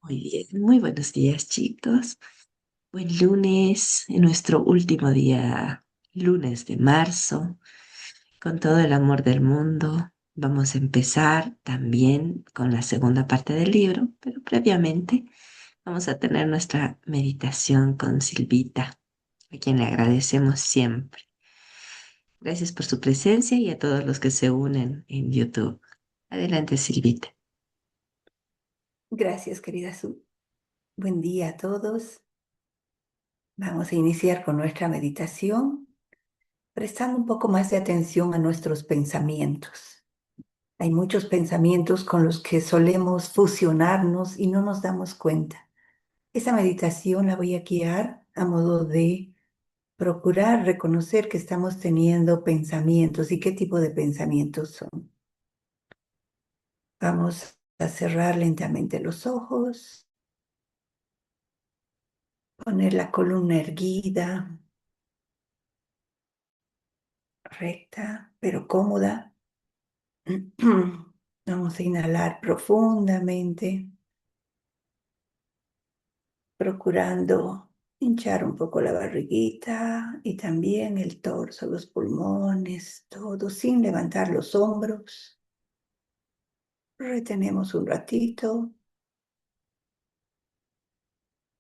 Muy bien, muy buenos días, chicos. Buen lunes, en nuestro último día, lunes de marzo, con todo el amor del mundo. Vamos a empezar también con la segunda parte del libro, pero previamente vamos a tener nuestra meditación con Silvita, a quien le agradecemos siempre. Gracias por su presencia y a todos los que se unen en YouTube. Adelante, Silvita. Gracias, querida Su. Buen día a todos. Vamos a iniciar con nuestra meditación, prestando un poco más de atención a nuestros pensamientos. Hay muchos pensamientos con los que solemos fusionarnos y no nos damos cuenta. Esa meditación la voy a guiar a modo de procurar reconocer que estamos teniendo pensamientos y qué tipo de pensamientos son. Vamos a cerrar lentamente los ojos, poner la columna erguida, recta, pero cómoda. Vamos a inhalar profundamente, procurando hinchar un poco la barriguita y también el torso, los pulmones, todo sin levantar los hombros. Retenemos un ratito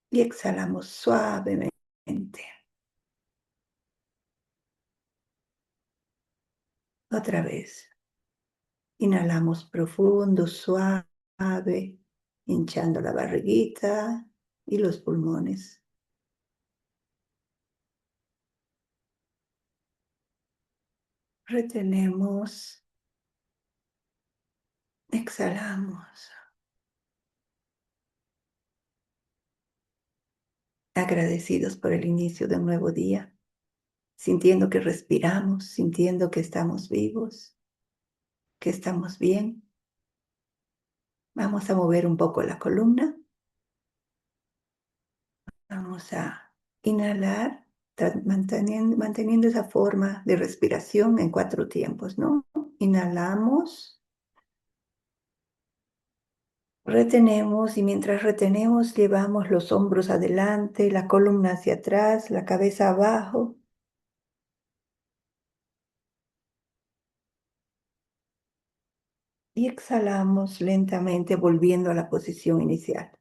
y exhalamos suavemente. Otra vez. Inhalamos profundo, suave, hinchando la barriguita y los pulmones. Retenemos, exhalamos, agradecidos por el inicio de un nuevo día, sintiendo que respiramos, sintiendo que estamos vivos, que estamos bien. Vamos a mover un poco la columna. Vamos a inhalar, manteniendo esa forma de respiración en 4 tiempos, ¿no? Inhalamos. Retenemos y mientras retenemos llevamos los hombros adelante, la columna hacia atrás, la cabeza abajo. Y exhalamos lentamente volviendo a la posición inicial.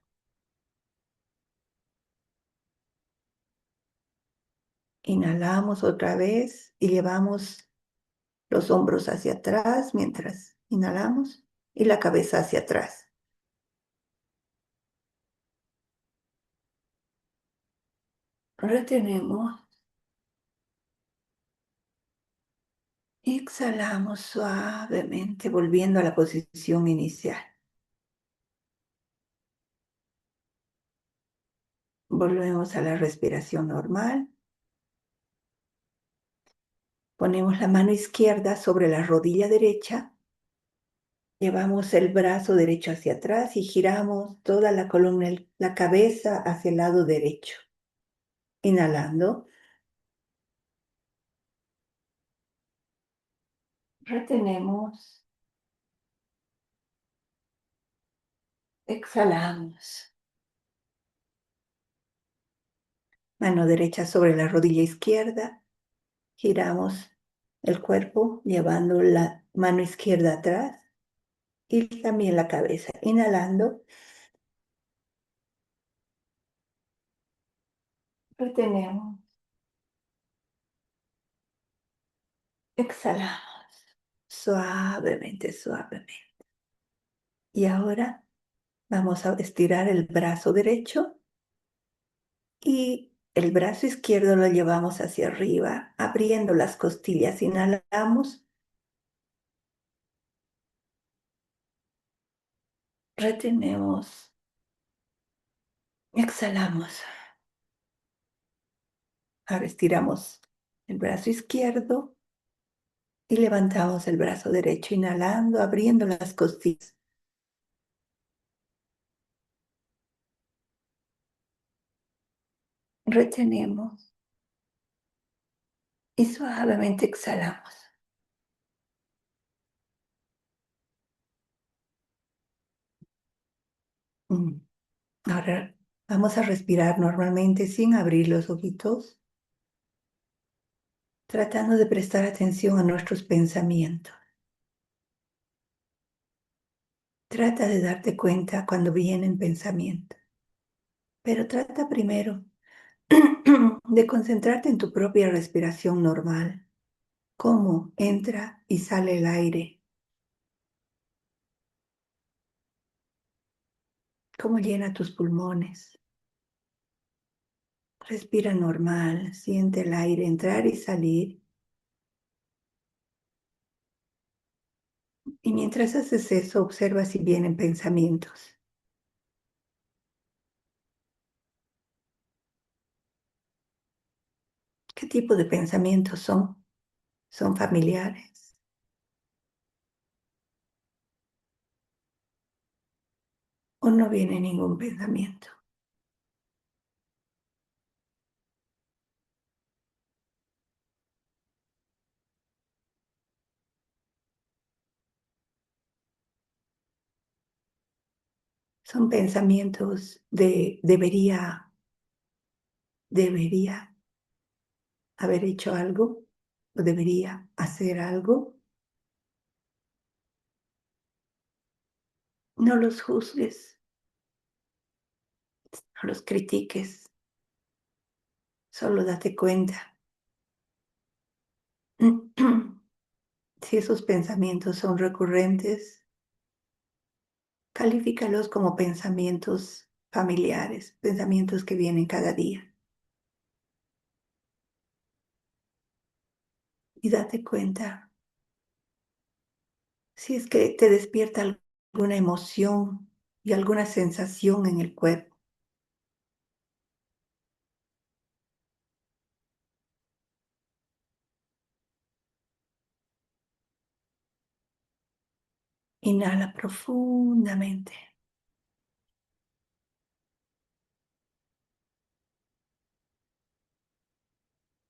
Inhalamos otra vez y llevamos los hombros hacia atrás mientras inhalamos y la cabeza hacia atrás. Retenemos y exhalamos suavemente volviendo a la posición inicial. Volvemos a la respiración normal. Ponemos la mano izquierda sobre la rodilla derecha, llevamos el brazo derecho hacia atrás y giramos toda la columna, la cabeza hacia el lado derecho. Inhalando, retenemos, exhalamos. Mano derecha sobre la rodilla izquierda, giramos el cuerpo llevando la mano izquierda atrás y también la cabeza. Inhalando, retenemos, exhalamos, suavemente, suavemente. Y ahora vamos a estirar el brazo derecho y el brazo izquierdo lo llevamos hacia arriba, abriendo las costillas. Inhalamos, retenemos, exhalamos. Ahora estiramos el brazo izquierdo y levantamos el brazo derecho, inhalando, abriendo las costillas. Retenemos y suavemente exhalamos. Mm. Ahora vamos a respirar normalmente sin abrir los ojitos, tratando de prestar atención a nuestros pensamientos. Trata de darte cuenta cuando vienen pensamientos, pero trata primero de concentrarte en tu propia respiración normal, cómo entra y sale el aire, cómo llena tus pulmones. Respira normal, siente el aire entrar y salir. Y mientras haces eso, observa si vienen pensamientos. ¿Qué tipo de pensamientos son? ¿Son familiares? ¿O no viene ningún pensamiento? Son pensamientos de debería haber hecho algo o debería hacer algo. No los juzgues, no los critiques, solo date cuenta. Si esos pensamientos son recurrentes, califícalos como pensamientos familiares, pensamientos que vienen cada día. Y date cuenta si es que te despierta alguna emoción y alguna sensación en el cuerpo. Inhala profundamente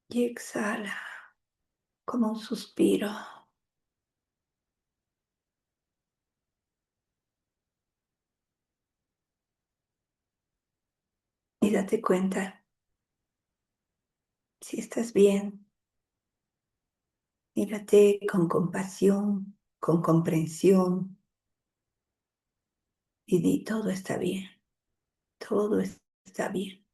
y exhala como un suspiro. Y date cuenta si estás bien. Mírate con compasión, con comprensión y di todo está bien, todo está bien.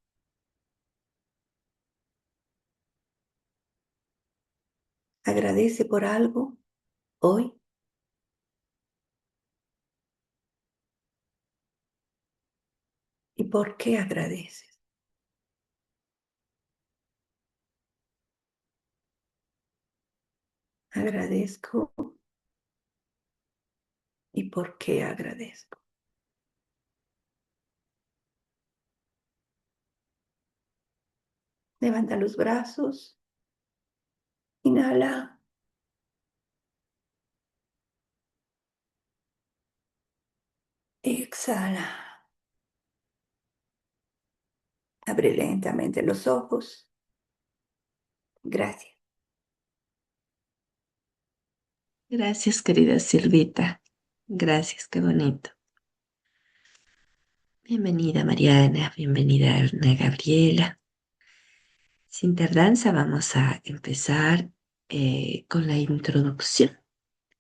Agradece por algo hoy y por qué agradeces. Agradezco y por qué agradezco. Levanta los brazos, inhala, exhala. Abre lentamente los ojos. Gracias. Gracias, querida Silvita. Gracias, qué bonito. Bienvenida, Mariana. Bienvenida, Ana Gabriela. Sin tardanza, vamos a empezar con la introducción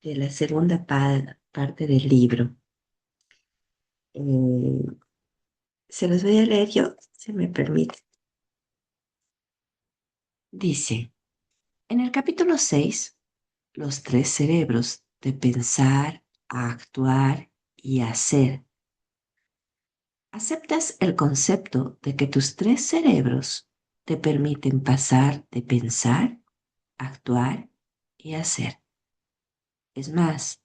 de la segunda parte del libro. Eh, Se los voy a leer yo, si me permite. Dice, en el capítulo 6, los tres cerebros de pensar, actuar y hacer. ¿Aceptas el concepto de que tus tres cerebros te permiten pasar de pensar, actuar y hacer? Es más,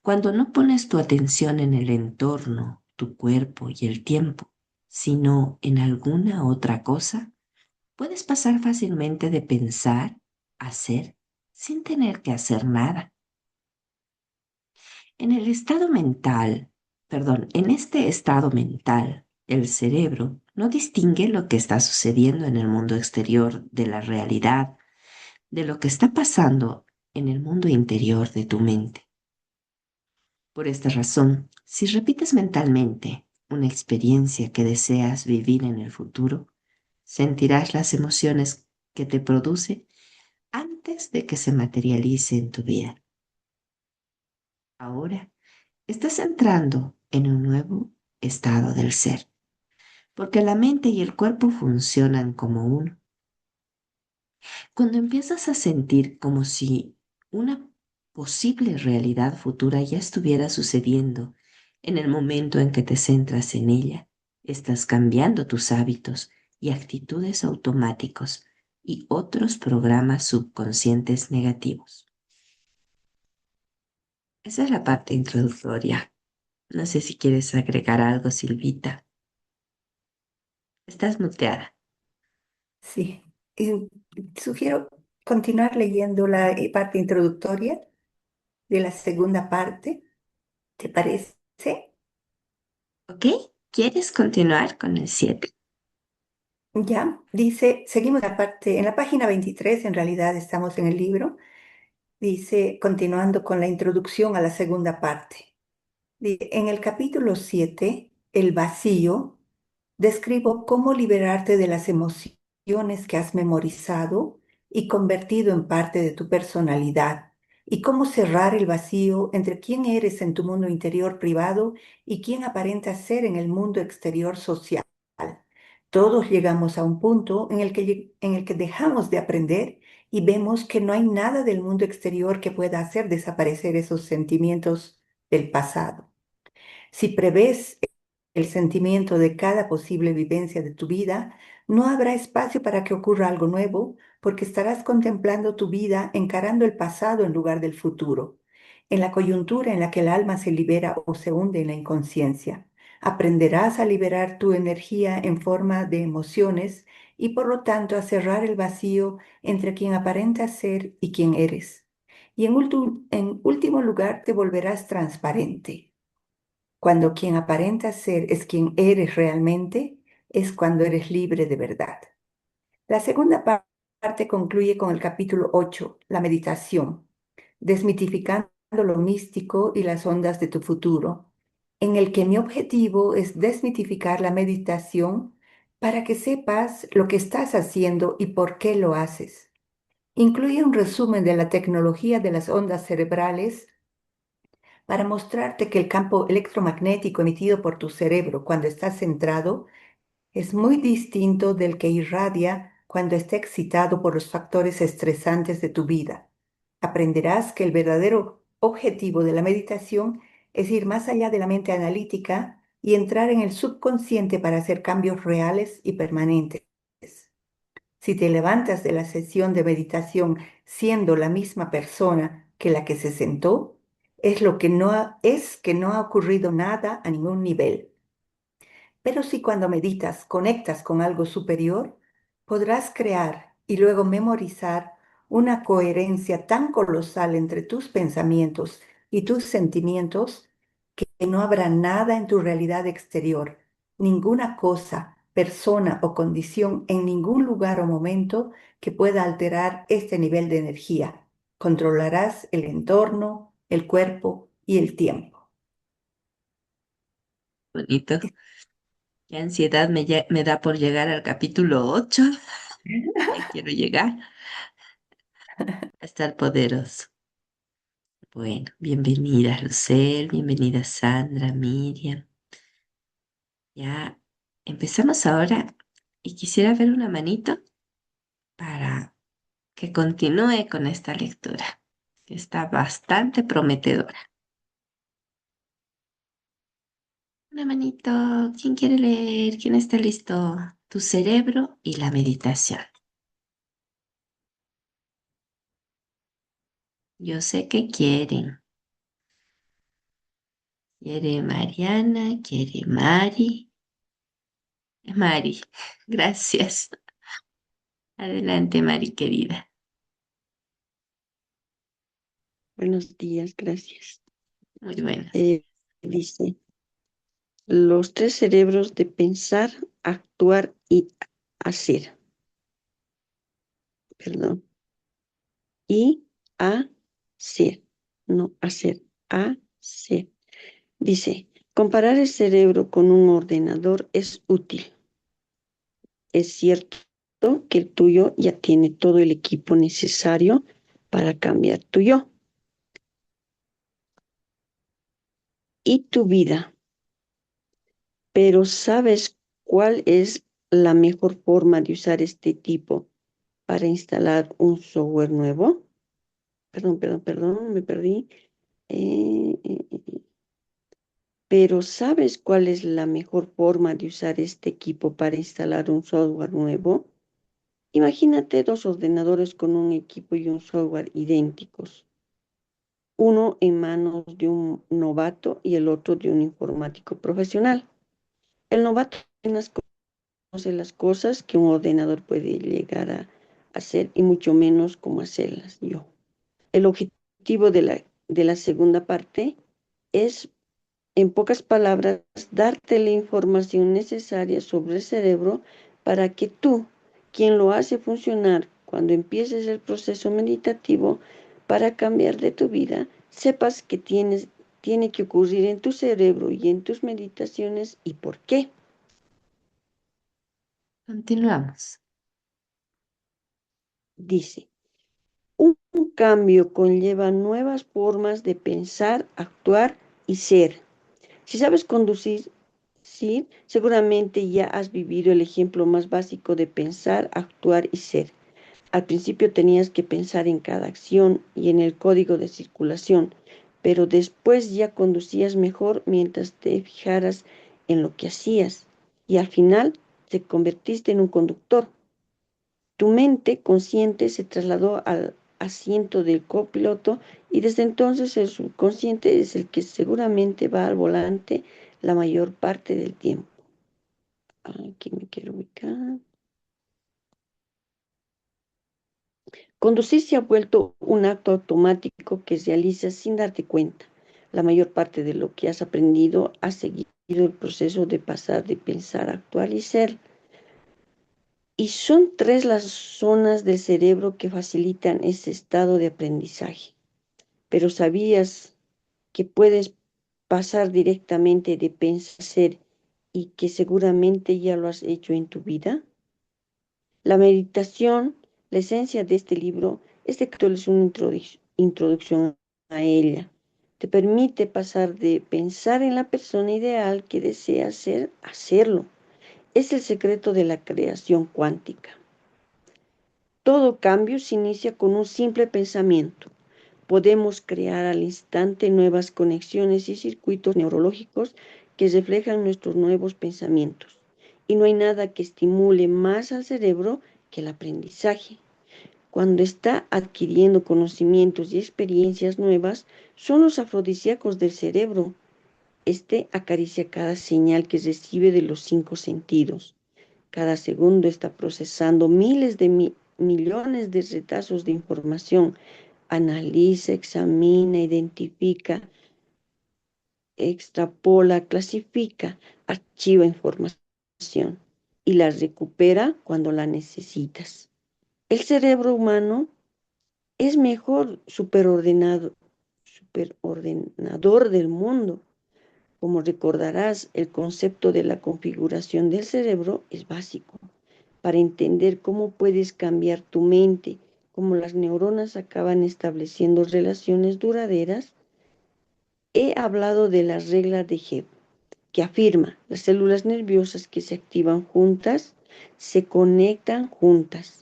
cuando no pones tu atención en el entorno, tu cuerpo y el tiempo, sino en alguna otra cosa, puedes pasar fácilmente de pensar a hacer sin tener que hacer nada. En el estado mental, perdón, en este estado mental, el cerebro no distingue lo que está sucediendo en el mundo exterior de la realidad, de lo que está pasando en el mundo interior de tu mente. Por esta razón, si repites mentalmente una experiencia que deseas vivir en el futuro, sentirás las emociones que te produce antes de que se materialice en tu vida. Ahora estás entrando en un nuevo estado del ser, porque la mente y el cuerpo funcionan como uno. Cuando empiezas a sentir como si una posible realidad futura ya estuviera sucediendo en el momento en que te centras en ella, estás cambiando tus hábitos y actitudes automáticos y otros programas subconscientes negativos. Esa es la parte introductoria. No sé si quieres agregar algo, Silvita. Estás muteada. Sí. Y sugiero continuar leyendo la parte introductoria de la segunda parte. ¿Te parece? ¿Ok? ¿Quieres continuar con el 7? Ya, dice, seguimos la parte, en la página 23, en realidad estamos en el libro, dice, continuando con la introducción a la segunda parte. En el capítulo 7, El vacío, describo cómo liberarte de las emociones que has memorizado y convertido en parte de tu personalidad, y cómo cerrar el vacío entre quién eres en tu mundo interior privado y quién aparentas ser en el mundo exterior social. Todos llegamos a un punto en el que dejamos de aprender y vemos que no hay nada del mundo exterior que pueda hacer desaparecer esos sentimientos del pasado. Si prevés el sentimiento de cada posible vivencia de tu vida, no habrá espacio para que ocurra algo nuevo, porque estarás contemplando tu vida encarando el pasado en lugar del futuro, en la coyuntura en la que el alma se libera o se hunde en la inconsciencia. Aprenderás a liberar tu energía en forma de emociones y por lo tanto a cerrar el vacío entre quien aparentas ser y quien eres. Y en último lugar, te volverás transparente. Cuando quien aparenta ser es quien eres realmente, es cuando eres libre de verdad. La segunda parte concluye con el capítulo 8, la meditación, desmitificando lo místico y las ondas de tu futuro, en el que mi objetivo es desmitificar la meditación para que sepas lo que estás haciendo y por qué lo haces. Incluye un resumen de la tecnología de las ondas cerebrales para mostrarte que el campo electromagnético emitido por tu cerebro cuando estás centrado es muy distinto del que irradia cuando está excitado por los factores estresantes de tu vida. Aprenderás que el verdadero objetivo de la meditación es ir más allá de la mente analítica y entrar en el subconsciente para hacer cambios reales y permanentes. Si te levantas de la sesión de meditación siendo la misma persona que la que se sentó, es lo que es que no ha ocurrido nada a ningún nivel. Pero si cuando meditas conectas con algo superior, podrás crear y luego memorizar una coherencia tan colosal entre tus pensamientos y tus sentimientos que no habrá nada en tu realidad exterior, ninguna cosa, persona o condición en ningún lugar o momento que pueda alterar este nivel de energía. Controlarás el entorno, el cuerpo y el tiempo. Bonito. Qué ansiedad me da por llegar al capítulo 8. Ya quiero llegar a estar poderoso. Bueno, bienvenida Lucel, bienvenida Sandra, Miriam. Ya empezamos ahora y quisiera ver una manito para que continúe con esta lectura, que está bastante prometedora. Una manito, ¿quién quiere leer? ¿Quién está listo? Tu cerebro y la meditación. Yo sé que quieren. Quiere Mariana, quiere Mari. Mari, gracias. Adelante, Mari, querida. Buenos días, gracias. Muy buenas. Dice, los tres cerebros de pensar, actuar y hacer. Perdón. Y hacer. No hacer, hacer. Dice, Comparar el cerebro con un ordenador es útil. Es cierto que el tuyo ya tiene todo el equipo necesario para cambiar tu yo y tu vida, pero ¿sabes cuál es la mejor forma de usar este tipo para instalar un software nuevo? Perdón, me perdí. Eh, eh, eh, pero ¿sabes cuál es la mejor forma de usar este equipo para instalar un software nuevo? Imagínate dos ordenadores con un equipo y un software idénticos, uno en manos de un novato y el otro de un informático profesional. El novato apenas conoce las cosas que un ordenador puede llegar a hacer y mucho menos cómo hacerlas yo. El objetivo de la segunda parte es, en pocas palabras, darte la información necesaria sobre el cerebro para que tú, quien lo hace funcionar cuando empieces el proceso meditativo para cambiar de tu vida, sepas que tiene que ocurrir en tu cerebro y en tus meditaciones y por qué. Continuamos. Dice, un cambio conlleva nuevas formas de pensar, actuar y ser. Si sabes conducir, sí, seguramente ya has vivido el ejemplo más básico de pensar, actuar y ser. Al principio tenías que pensar en cada acción y en el código de circulación, pero después ya conducías mejor mientras te fijaras en lo que hacías y al final te convertiste en un conductor. Tu mente consciente se trasladó al asiento del copiloto y desde entonces el subconsciente es el que seguramente va al volante la mayor parte del tiempo. Aquí me quiero ubicar. Conducir se ha vuelto un acto automático que realizas sin darte cuenta. La mayor parte de lo que has aprendido ha seguido el proceso de pasar de pensar, actuar y ser. Y son tres las zonas del cerebro que facilitan ese estado de aprendizaje. Pero ¿sabías que puedes pasar directamente de pensar a ser y que seguramente ya lo has hecho en tu vida? La meditación, la esencia de este libro, este capítulo es una introducción a ella. Te permite pasar de pensar en la persona ideal que deseas ser a serlo. Es el secreto de la creación cuántica. Todo cambio se inicia con un simple pensamiento. Podemos crear al instante nuevas conexiones y circuitos neurológicos que reflejan nuestros nuevos pensamientos. Y no hay nada que estimule más al cerebro que el aprendizaje. Cuando está adquiriendo conocimientos y experiencias nuevas, son los afrodisíacos del cerebro. Este acaricia cada señal que recibe de los cinco sentidos. Cada segundo está procesando miles de millones de retazos de información. Analiza, examina, identifica, extrapola, clasifica, archiva información y la recupera cuando la necesitas. El cerebro humano es mejor superordenador del mundo. Como recordarás, el concepto de la configuración del cerebro es básico para entender cómo puedes cambiar tu mente, cómo las neuronas acaban estableciendo relaciones duraderas. He hablado de la regla de Hebb, que afirma las células nerviosas que se activan juntas se conectan juntas.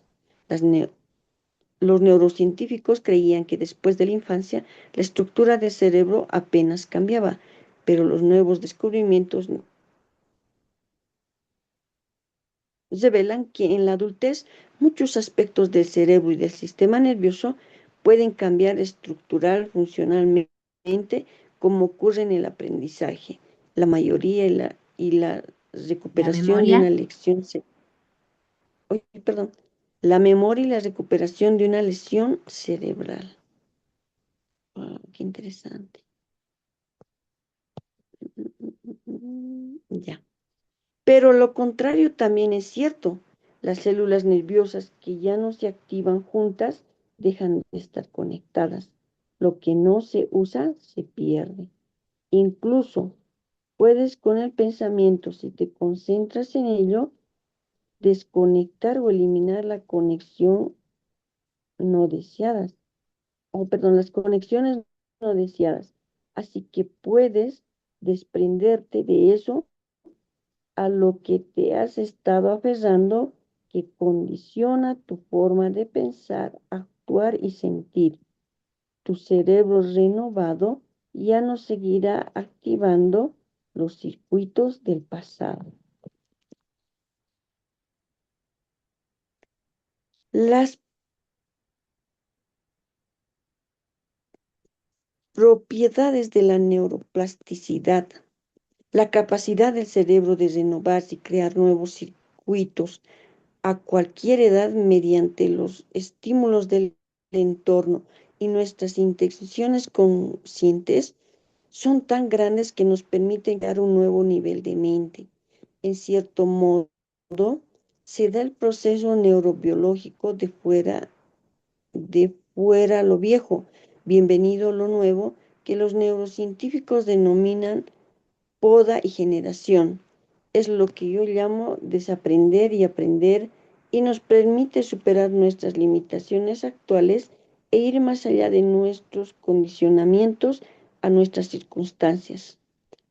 Las Los neurocientíficos creían que después de la infancia la estructura del cerebro apenas cambiaba, pero los nuevos descubrimientos revelan que en la adultez muchos aspectos del cerebro y del sistema nervioso pueden cambiar estructural, funcionalmente, como ocurre en el aprendizaje. La mayoría y la La recuperación de memoria, una lección, oye, perdón, la memoria y la recuperación de una lesión cerebral. Qué interesante. Ya. Pero lo contrario también es cierto. Las células nerviosas que ya no se activan juntas dejan de estar conectadas. Lo que no se usa se pierde. Incluso puedes con el pensamiento, si te concentras en ello, desconectar o eliminar la conexión no deseadas, o perdón, las conexiones no deseadas. Así que puedes desprenderte de eso a lo que te has estado aferrando que condiciona tu forma de pensar, actuar y sentir. Tu cerebro renovado ya no seguirá activando los circuitos del pasado. Las propiedades de la neuroplasticidad, la capacidad del cerebro de renovarse y crear nuevos circuitos a cualquier edad mediante los estímulos del entorno y nuestras intenciones conscientes son tan grandes que nos permiten crear un nuevo nivel de mente. En cierto modo, se da el proceso neurobiológico de fuera lo viejo, bienvenido lo nuevo, que los neurocientíficos denominan poda y generación. Es lo que yo llamo desaprender y aprender y nos permite superar nuestras limitaciones actuales e ir más allá de nuestros condicionamientos a nuestras circunstancias.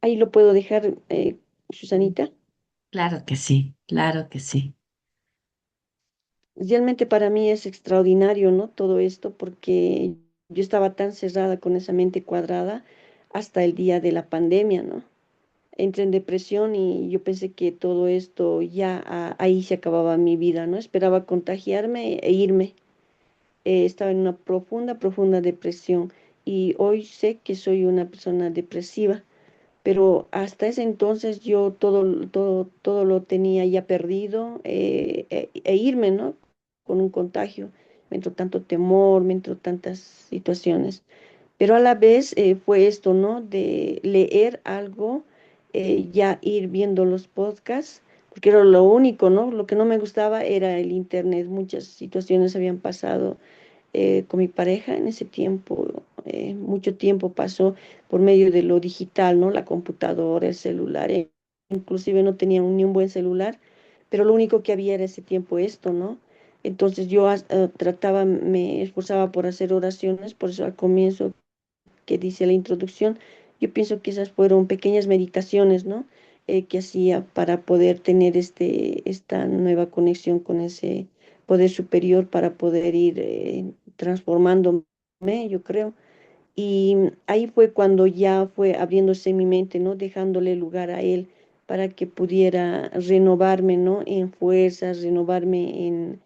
Ahí lo puedo dejar, Susanita. Claro que sí, claro que sí. Realmente para mí es extraordinario, ¿no? Todo esto porque yo estaba tan cerrada con esa mente cuadrada hasta el día de la pandemia, ¿no? Entré en depresión y yo pensé que todo esto ya ahí se acababa mi vida, ¿no? Esperaba contagiarme e irme. Estaba en una profunda, profunda depresión y hoy sé que soy una persona depresiva, pero hasta ese entonces yo todo lo tenía ya perdido e irme, ¿no? Con un contagio, me entró tanto temor, me entró tantas situaciones. Pero a la vez fue esto, ¿no? De leer algo, ya ir viendo los podcasts, porque era lo único, ¿no? Lo que no me gustaba era el internet. Muchas situaciones habían pasado con mi pareja en ese tiempo. Mucho tiempo pasó por medio de lo digital, ¿no? La computadora, el celular. Inclusive no tenía ni un buen celular, pero lo único que había era ese tiempo esto, ¿no? Entonces yo trataba, me esforzaba por hacer oraciones, por eso al comienzo que dice la introducción, yo pienso que esas fueron pequeñas meditaciones, ¿no? Que hacía para poder tener esta nueva conexión con ese poder superior para poder ir transformándome, yo creo. Y ahí fue cuando ya fue abriéndose mi mente, ¿no? Dejándole lugar a él para que pudiera renovarme, ¿no? En fuerzas, renovarme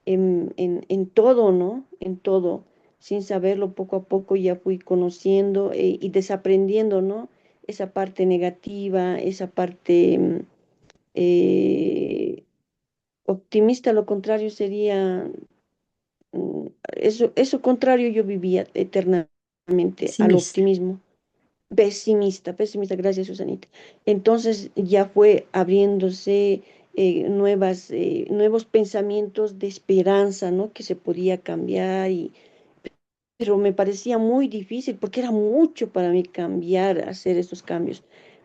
en todo, ¿no? En todo. Sin saberlo, poco a poco ya fui conociendo y desaprendiendo, ¿no? Esa parte negativa, esa parte eh, optimista, lo contrario sería eso contrario yo vivía eternamente al Pesimista. optimismo. Pesimista, pesimista, gracias Susanita. Entonces ya fue abriéndose nuevos pensamientos de esperanza, ¿no? Que se podía cambiar pero me parecía muy difícil porque era mucho para mí cambiar, hacer esos cambios.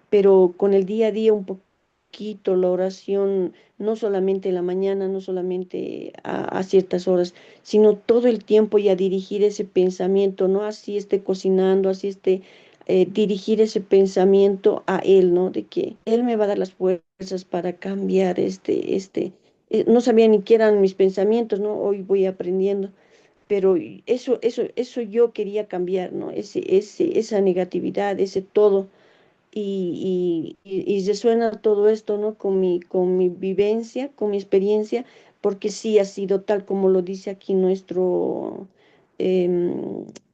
Pero con el día a día un poquito, la oración, no solamente en la mañana, no solamente a ciertas horas, sino todo el tiempo y a dirigir ese pensamiento, no así esté cocinando, así esté, dirigir ese pensamiento a Él, ¿no? De que Él me va a dar las fuerzas para cambiar no sabía ni qué eran mis pensamientos, ¿no? Hoy voy aprendiendo pero eso yo quería cambiar, ¿no? Esa negatividad, ese todo, y resuena todo esto, ¿no? Con mi vivencia, con mi experiencia, porque sí ha sido tal como lo dice aquí nuestro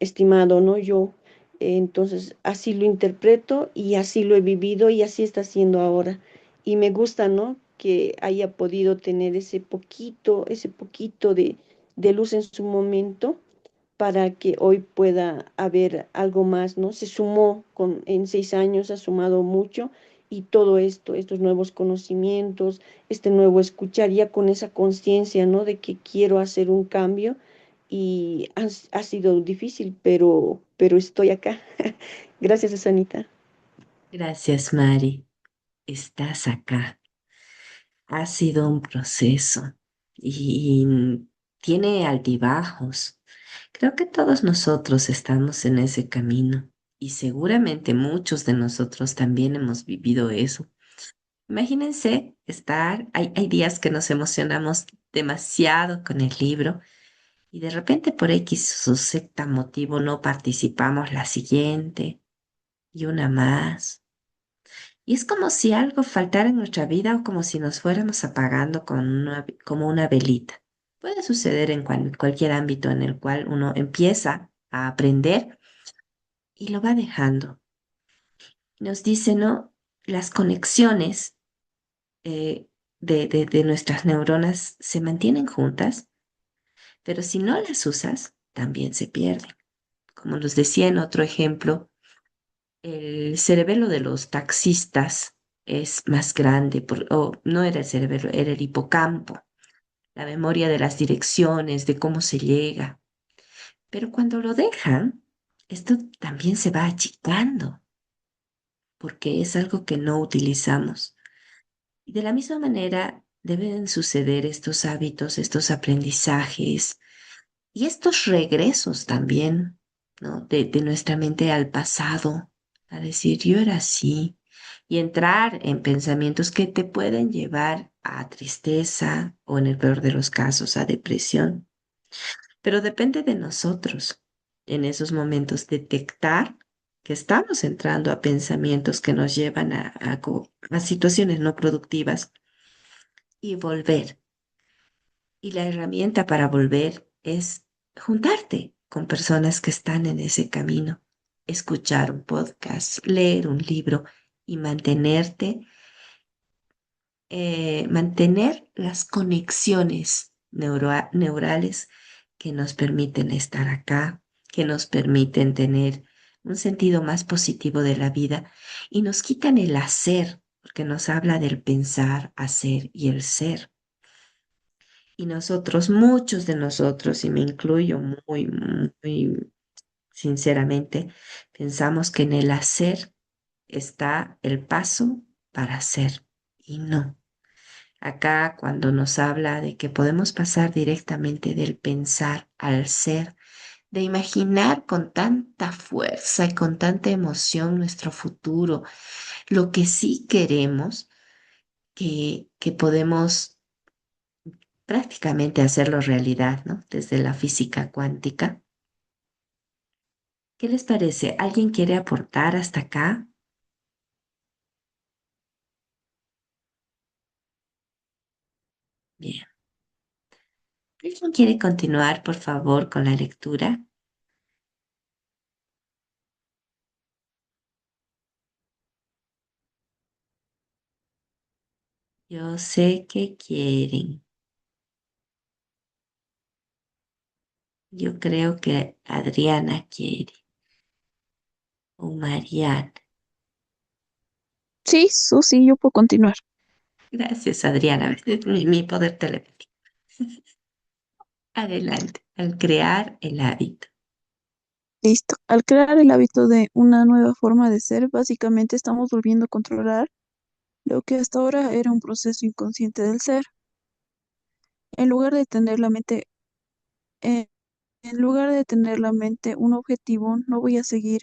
estimado, ¿no? Yo, entonces, así lo interpreto y así lo he vivido y así está siendo ahora. Y me gusta, ¿no? Que haya podido tener ese poquito de luz en su momento para que hoy pueda haber algo más, ¿no? Se sumó en 6 años, ha sumado mucho y todo esto, estos nuevos conocimientos, este nuevo escuchar ya con esa conciencia, ¿no? De que quiero hacer un cambio y ha sido difícil, pero estoy acá. Gracias, Sanita. Gracias, Mari. Estás acá. Ha sido un proceso y tiene altibajos. Creo que todos nosotros estamos en ese camino y seguramente muchos de nosotros también hemos vivido eso. Imagínense estar, hay días que nos emocionamos demasiado con el libro y de repente por X o Z motivo no participamos la siguiente y una más. Y es como si algo faltara en nuestra vida o como si nos fuéramos apagando como una velita. Puede suceder en cualquier ámbito en el cual uno empieza a aprender y lo va dejando. Nos dice, ¿no? Las conexiones eh, de nuestras neuronas se mantienen juntas, pero si no las usas, también se pierden. Como nos decía en otro ejemplo, el cerebelo de los taxistas es más grande, o no era el cerebelo, era el hipocampo, la memoria de las direcciones, de cómo se llega. Pero cuando lo dejan, esto también se va achicando, porque es algo que no utilizamos. Y de la misma manera deben suceder estos hábitos, estos aprendizajes y estos regresos también, ¿no? De nuestra mente al pasado, a decir, yo era así, y entrar en pensamientos que te pueden llevar a tristeza o en el peor de los casos a depresión. Pero depende de nosotros en esos momentos detectar que estamos entrando a pensamientos que nos llevan a situaciones no productivas y volver. Y la herramienta para volver es juntarte con personas que están en ese camino, escuchar un podcast, leer un libro y mantener las conexiones neurales que nos permiten estar acá, que nos permiten tener un sentido más positivo de la vida y nos quitan el hacer, porque nos habla del pensar, hacer y el ser. Y nosotros, muchos de nosotros, y me incluyo muy sinceramente, pensamos que en el hacer está el paso para hacer. Y no. Acá cuando nos habla de que podemos pasar directamente del pensar al ser, de imaginar con tanta fuerza y con tanta emoción nuestro futuro, lo que sí queremos, que podemos prácticamente hacerlo realidad, ¿no? Desde la física cuántica. ¿Qué les parece? ¿Alguien quiere aportar hasta acá? Bien. ¿Alguien quiere continuar, por favor, con la lectura? Yo sé que quieren. Yo creo que Adriana quiere. O Mariana. Sí, Susi, yo puedo continuar. Gracias, Adriana. Es mi poder telepático. Adelante. Al crear el hábito. Listo. Al crear el hábito de una nueva forma de ser, básicamente estamos volviendo a controlar lo que hasta ahora era un proceso inconsciente del ser. En lugar de tener la mente, eh, en lugar de tener la mente un objetivo, no voy a seguir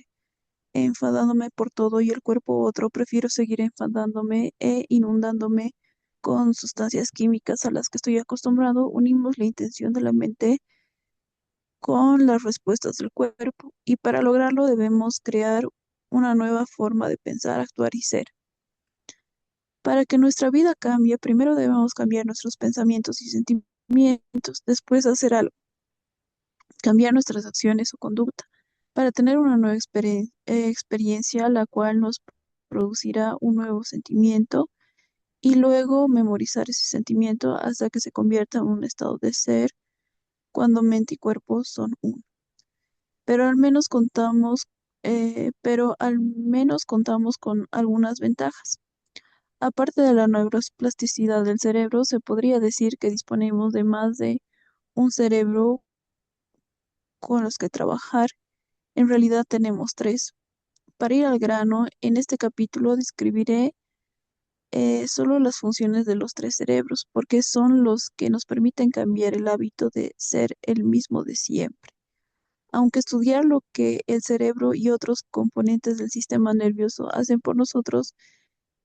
enfadándome por todo y el cuerpo otro, prefiero seguir enfadándome e inundándome con sustancias químicas a las que estoy acostumbrado. Unimos la intención de la mente con las respuestas del cuerpo y para lograrlo debemos crear una nueva forma de pensar, actuar y ser. Para que nuestra vida cambie, primero debemos cambiar nuestros pensamientos y sentimientos, después hacer algo, cambiar nuestras acciones o conducta, para tener una nueva experiencia, la cual nos producirá un nuevo sentimiento y luego memorizar ese sentimiento hasta que se convierta en un estado de ser cuando mente y cuerpo son uno. pero al menos contamos, pero al menos contamos con algunas ventajas. Aparte de la neuroplasticidad del cerebro, se podría decir que disponemos de más de un cerebro con los que trabajar. En realidad tenemos tres, para ir al grano, en este capítulo describiré solo las funciones de los tres cerebros, porque son los que nos permiten cambiar el hábito de ser el mismo de siempre. Aunque estudiar lo que el cerebro y otros componentes del sistema nervioso hacen por nosotros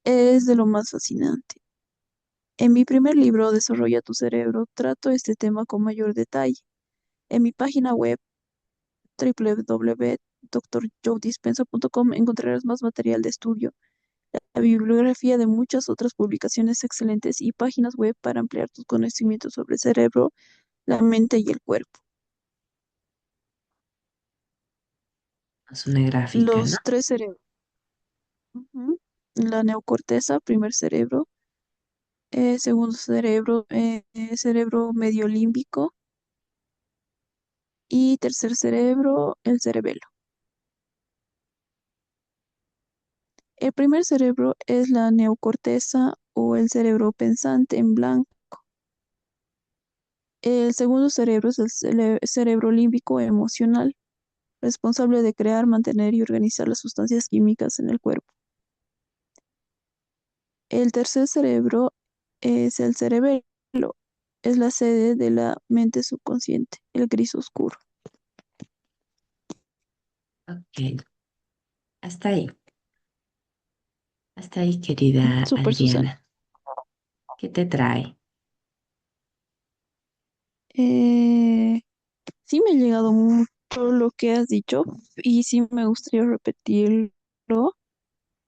es de lo más fascinante. En mi primer libro, Desarrolla tu cerebro, trato este tema con mayor detalle. En mi página web www.drjodispensa.com encontrarás más material de estudio, la bibliografía de muchas otras publicaciones excelentes y páginas web para ampliar tus conocimientos sobre el cerebro, la mente y el cuerpo. Es una gráfica, ¿no? Los tres cerebros. Ujú. La neocorteza, primer cerebro. Segundo cerebro, cerebro medio límbico. Y tercer cerebro, el cerebelo. El primer cerebro es la neocorteza o el cerebro pensante en blanco. El segundo cerebro es el cerebro límbico emocional, responsable de crear, mantener y organizar las sustancias químicas en el cuerpo. El tercer cerebro es el cerebelo, es la sede de la mente subconsciente, el gris oscuro. Ok, hasta ahí. Hasta ahí, querida Súper, Susana. Adriana. ¿Qué te trae? Eh, sí me ha llegado mucho lo que has dicho y sí me gustaría repetirlo.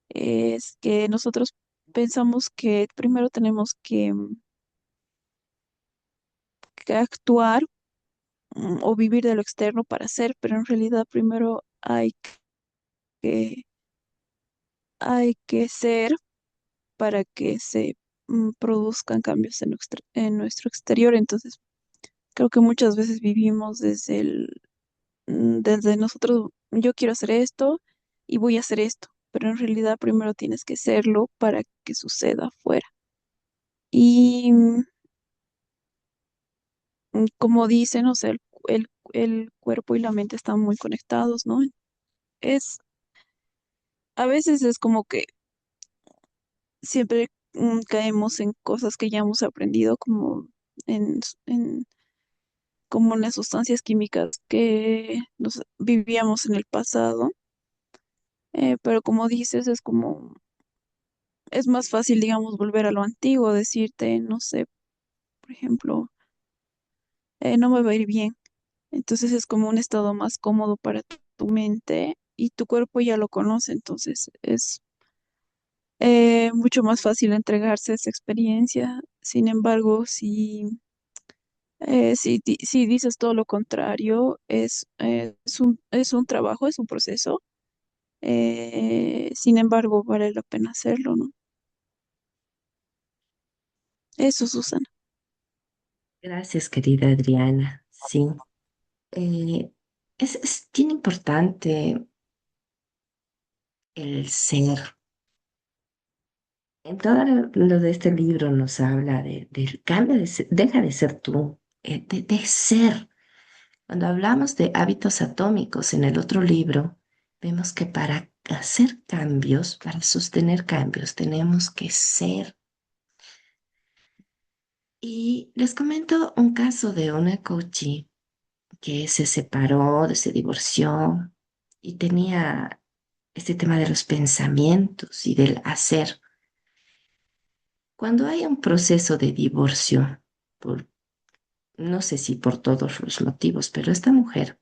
Es que nosotros pensamos que primero tenemos que actuar o vivir de lo externo para ser, pero en realidad primero que, hay que ser para que se produzcan cambios en nuestro exterior. Entonces, creo que muchas veces vivimos desde nosotros, yo quiero hacer esto y voy a hacer esto, pero en realidad primero tienes que serlo para que suceda afuera. Y como dicen, o sea, el cuerpo y la mente están muy conectados, ¿no? Es, a veces es como que siempre caemos en cosas que ya hemos aprendido, como en como en las sustancias químicas que nos vivíamos en el pasado. Pero como dices, es más fácil, digamos, volver a lo antiguo, decirte, no sé, por ejemplo, no me va a ir bien. Entonces es como un estado más cómodo para tu mente y tu cuerpo ya lo conoce, entonces es mucho más fácil entregarse a esa experiencia. Sin embargo, si dices todo lo contrario, es un trabajo, es un proceso. Sin embargo, vale la pena hacerlo, ¿no? Eso, Susana. Gracias, querida Adriana. Sí, eh, es bien importante el ser. En todo lo de este libro nos habla del cambio de deja de ser tú, de ser. Cuando hablamos de hábitos atómicos en el otro libro, vemos que para hacer cambios, para sostener cambios, tenemos que ser. Y les comento un caso de una coachee que se separó, se divorció y tenía este tema de los pensamientos y del hacer. Cuando hay un proceso de divorcio, por, no sé si por todos los motivos, pero esta mujer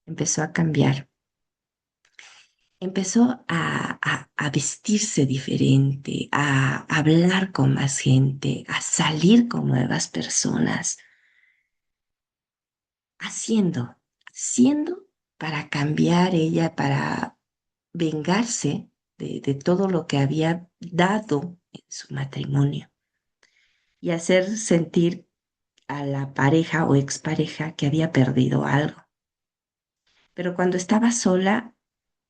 empezó a cambiar, empezó a vestirse diferente, a hablar con más gente, a salir con nuevas personas, haciendo para cambiar ella, para vengarse de todo lo que había dado en su matrimonio y hacer sentir a la pareja o expareja que había perdido algo. Pero cuando estaba sola,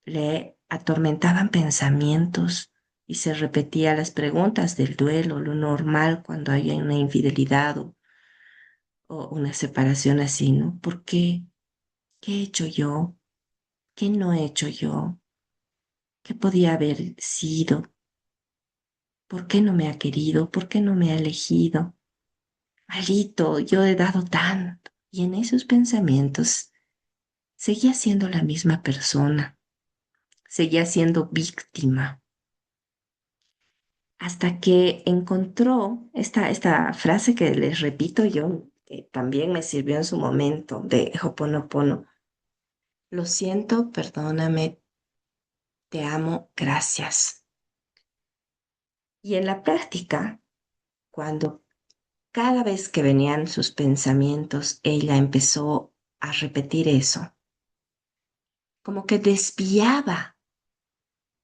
le atormentaban pensamientos y se repetía las preguntas del duelo, lo normal cuando hay una infidelidad o una separación así, ¿no? ¿Por qué? ¿Qué he hecho yo? ¿Qué no he hecho yo? ¿Qué podía haber sido? ¿Por qué no me ha querido? ¿Por qué no me ha elegido? Malito, yo he dado tanto. Y en esos pensamientos seguía siendo la misma persona, seguía siendo víctima, hasta que encontró esta frase que les repito yo, que también me sirvió en su momento, de Ho'oponopono. Lo siento, perdóname, te amo, gracias. Y en la práctica, cuando cada vez que venían sus pensamientos, ella empezó a repetir eso, como que desviaba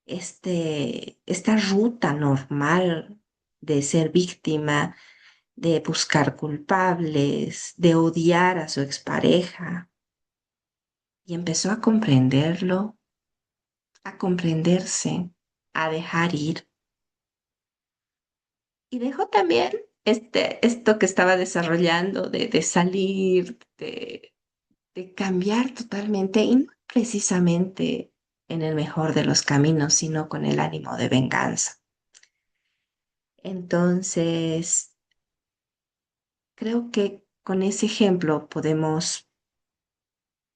esta ruta normal de ser víctima, de buscar culpables, de odiar a su expareja, y empezó a comprenderlo, a comprenderse, a dejar ir. Y dejó también esto que estaba desarrollando de salir, de cambiar totalmente, y no precisamente en el mejor de los caminos, sino con el ánimo de venganza. Entonces, creo que con ese ejemplo podemos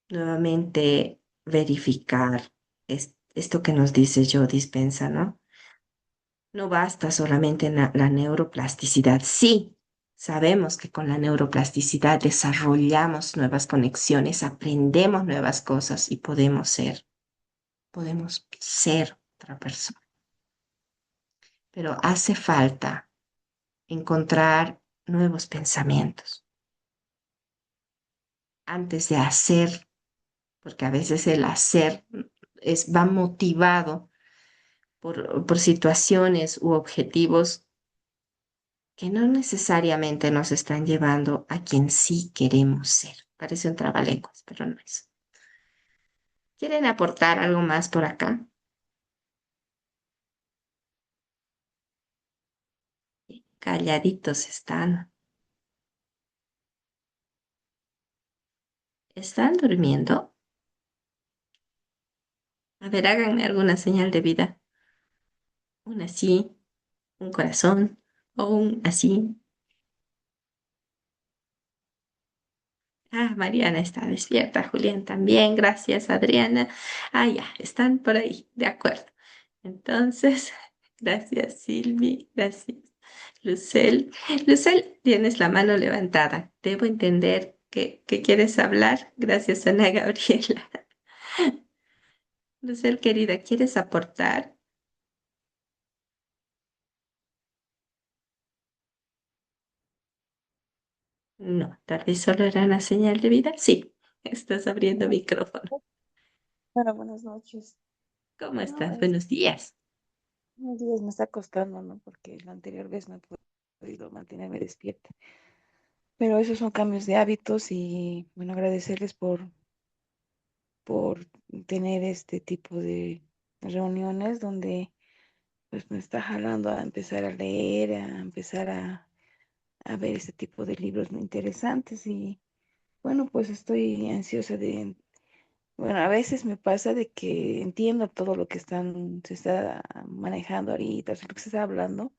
nuevamente verificar esto que nos dice Joe Dispenza, ¿no? No basta solamente la neuroplasticidad. Sí, sabemos que con la neuroplasticidad desarrollamos nuevas conexiones, aprendemos nuevas cosas y podemos ser otra persona. Pero hace falta encontrar nuevos pensamientos antes de hacer, porque a veces el hacer va motivado por situaciones u objetivos que no necesariamente nos están llevando a quien sí queremos ser. Parece un trabalenguas, pero no es. ¿Quieren aportar algo más por acá? Calladitos están. ¿Están durmiendo? A ver, háganme alguna señal de vida. Un así, un corazón o un así. Ah, Mariana está despierta, Julián también, gracias, Adriana. Ah, ya, están por ahí, de acuerdo. Entonces, gracias, Silvi, gracias, Lucel. Lucel, tienes la mano levantada. Debo entender que quieres hablar. Gracias, Ana Gabriela. Lucel, querida, ¿quieres aportar? No, tal vez solo era una señal de vida. Sí, estás abriendo micrófono. Bueno, buenas noches. ¿Cómo No, estás? Buenos días. unos días me está costando, ¿no? Porque la anterior vez no he podido mantenerme despierta. Pero esos son cambios de hábitos y, bueno, agradecerles por tener este tipo de reuniones donde pues me está jalando a empezar a leer, a empezar a ver este tipo de libros muy interesantes y, bueno, pues estoy ansiosa de. Bueno, a veces me pasa de que entiendo todo lo que se está manejando ahorita, o sea, lo que se está hablando,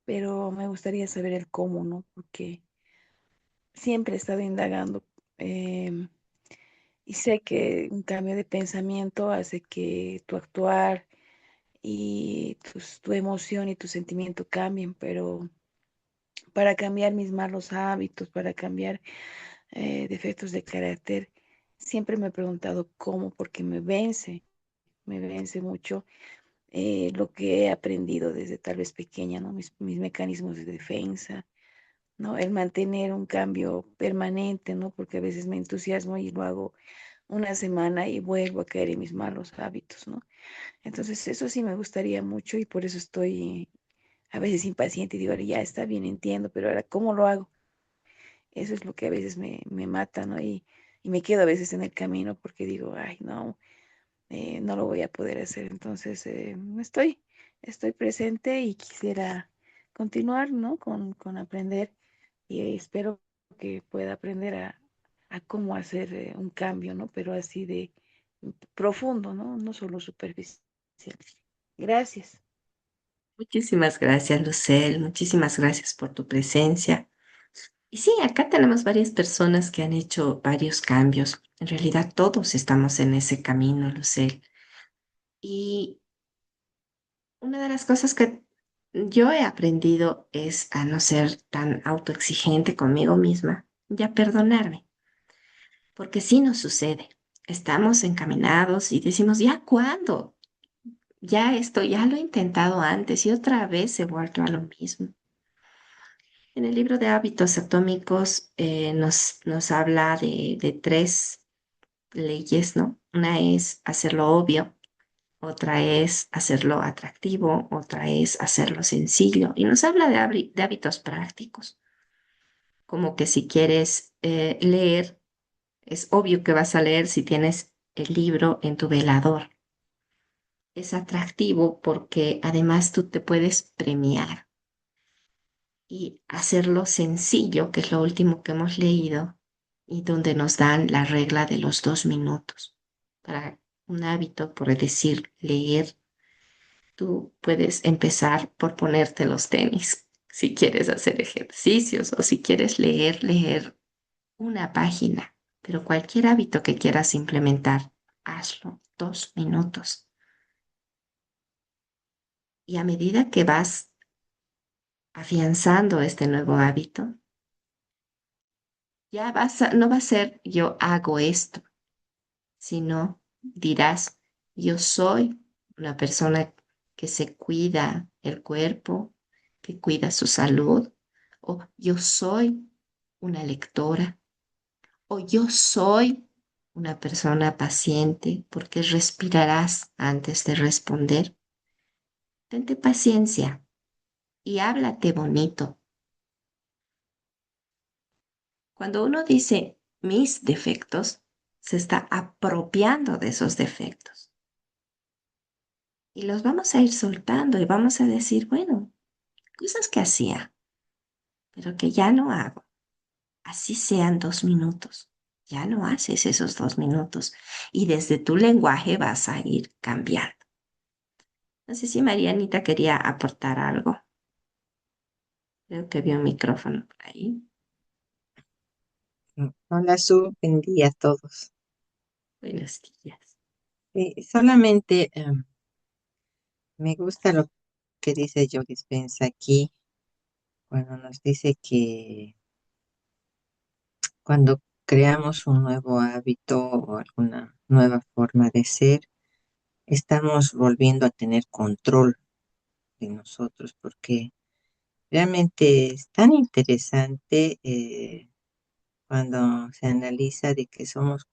pero me gustaría saber el cómo, ¿no? Porque siempre he estado indagando em, y sé que un cambio de pensamiento hace que tu actuar y tu emoción y tu sentimiento cambien, pero para cambiar mis malos hábitos, para cambiar defectos de carácter, siempre me he preguntado cómo, porque me vence mucho lo que he aprendido desde tal vez pequeña, ¿no? Mis mecanismos de defensa, ¿no? El mantener un cambio permanente, ¿no? Porque a veces me entusiasmo y lo hago una semana y vuelvo a caer en mis malos hábitos, ¿no? Entonces, eso sí me gustaría mucho y por eso estoy a veces impaciente y digo, ya está bien, entiendo, pero ahora, ¿cómo lo hago? Eso es lo que a veces me mata, ¿no? Y me quedo a veces en el camino porque digo, ay, no, no lo voy a poder hacer. Entonces, estoy presente y quisiera continuar, ¿no? Con aprender y espero que pueda aprender a cómo hacer un cambio, ¿no? Pero así de profundo, ¿no? No solo superficial. Gracias. Muchísimas gracias, Lucel. Muchísimas gracias por tu presencia. Y sí, acá tenemos varias personas que han hecho varios cambios. En realidad todos estamos en ese camino, Lucel. Y una de las cosas que yo he aprendido es a no ser tan autoexigente conmigo misma y a perdonarme, porque sí nos sucede. Estamos encaminados y decimos, ¿ya cuándo? Ya esto, ya lo he intentado antes y otra vez he vuelto a lo mismo. En el libro de hábitos atómicos nos habla de tres leyes, ¿no? Una es hacerlo obvio, otra es hacerlo atractivo, otra es hacerlo sencillo. Y nos habla de hábitos prácticos, como que si quieres leer, es obvio que vas a leer si tienes el libro en tu velador. Es atractivo porque además tú te puedes premiar y hacerlo sencillo, que es lo último que hemos leído, y donde nos dan la regla de los 2 minutos. Para un hábito, por decir, leer, tú puedes empezar por ponerte los tenis. Si quieres hacer ejercicios o si quieres leer una página, pero cualquier hábito que quieras implementar, hazlo 2 minutos. Y a medida que vas afianzando este nuevo hábito, no va a ser yo hago esto, sino dirás yo soy una persona que se cuida el cuerpo, que cuida su salud, o yo soy una lectora, o yo soy una persona paciente, porque respirarás antes de responder. Tente paciencia y háblate bonito. Cuando uno dice mis defectos, se está apropiando de esos defectos. Y los vamos a ir soltando y vamos a decir, bueno, cosas que hacía, pero que ya no hago. Así sean 2 minutos. Ya no haces esos 2 minutos. Y desde tu lenguaje vas a ir cambiando. No sé si Marianita quería aportar algo. Creo que vio un micrófono por ahí. Hola, Su, buen día a todos. Buenos días. Solamente me gusta lo que dice Joe Dispenza aquí, cuando nos dice que cuando creamos un nuevo hábito o alguna nueva forma de ser, estamos volviendo a tener control de nosotros, porque realmente es tan interesante cuando se analiza de que somos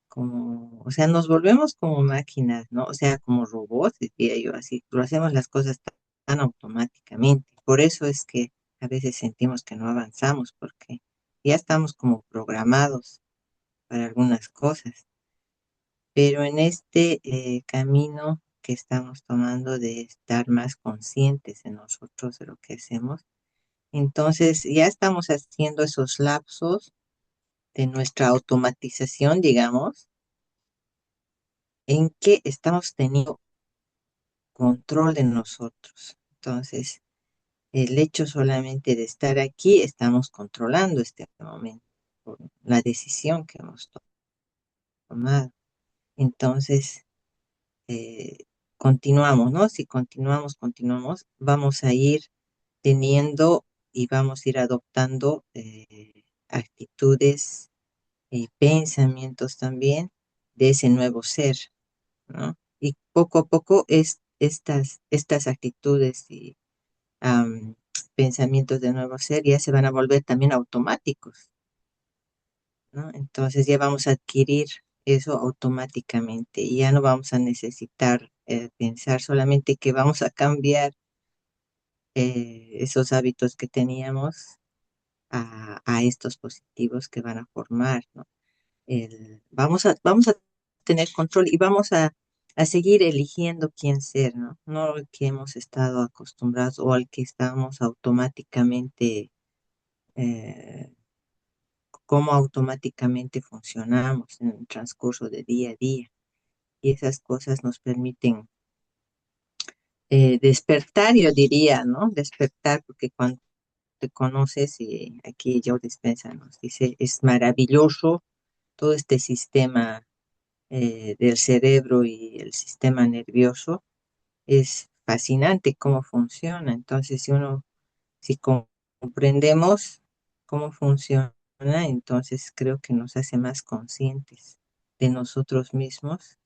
como, o sea, nos volvemos como máquinas, ¿no? O sea, como robots, diría yo, así, lo hacemos las cosas tan automáticamente. Por eso es que a veces sentimos que no avanzamos, porque ya estamos como programados para algunas cosas. Pero en este camino que estamos tomando de estar más conscientes de nosotros, de lo que hacemos, entonces ya estamos haciendo esos lapsos de nuestra automatización, digamos, en que estamos teniendo control de nosotros. Entonces, el hecho solamente de estar aquí, estamos controlando este momento por la decisión que hemos tomado. Entonces, eh, continuamos, ¿no? Si continuamos, vamos a ir teniendo y vamos a ir adoptando actitudes y pensamientos también de ese nuevo ser, ¿no? Y poco a poco estas actitudes y am, pensamientos de nuevo ser ya se van a volver también automáticos, ¿no? Entonces ya vamos a adquirir eso automáticamente y ya no vamos a necesitar pensar solamente que vamos a cambiar esos hábitos que teníamos a estos positivos que van a formar, ¿no? Vamos a tener control y vamos a seguir eligiendo quién ser, ¿no? No el que hemos estado acostumbrados o al que estamos automáticamente, eh, cómo automáticamente funcionamos en el transcurso de día a día. Y esas cosas nos permiten despertar, yo diría, ¿no? Despertar, porque cuando te conoces, y aquí Joe Dispenza nos dice, es maravilloso todo este sistema del cerebro y el sistema nervioso, es fascinante cómo funciona. Entonces, si comprendemos cómo funciona, entonces creo que nos hace más conscientes de nosotros mismos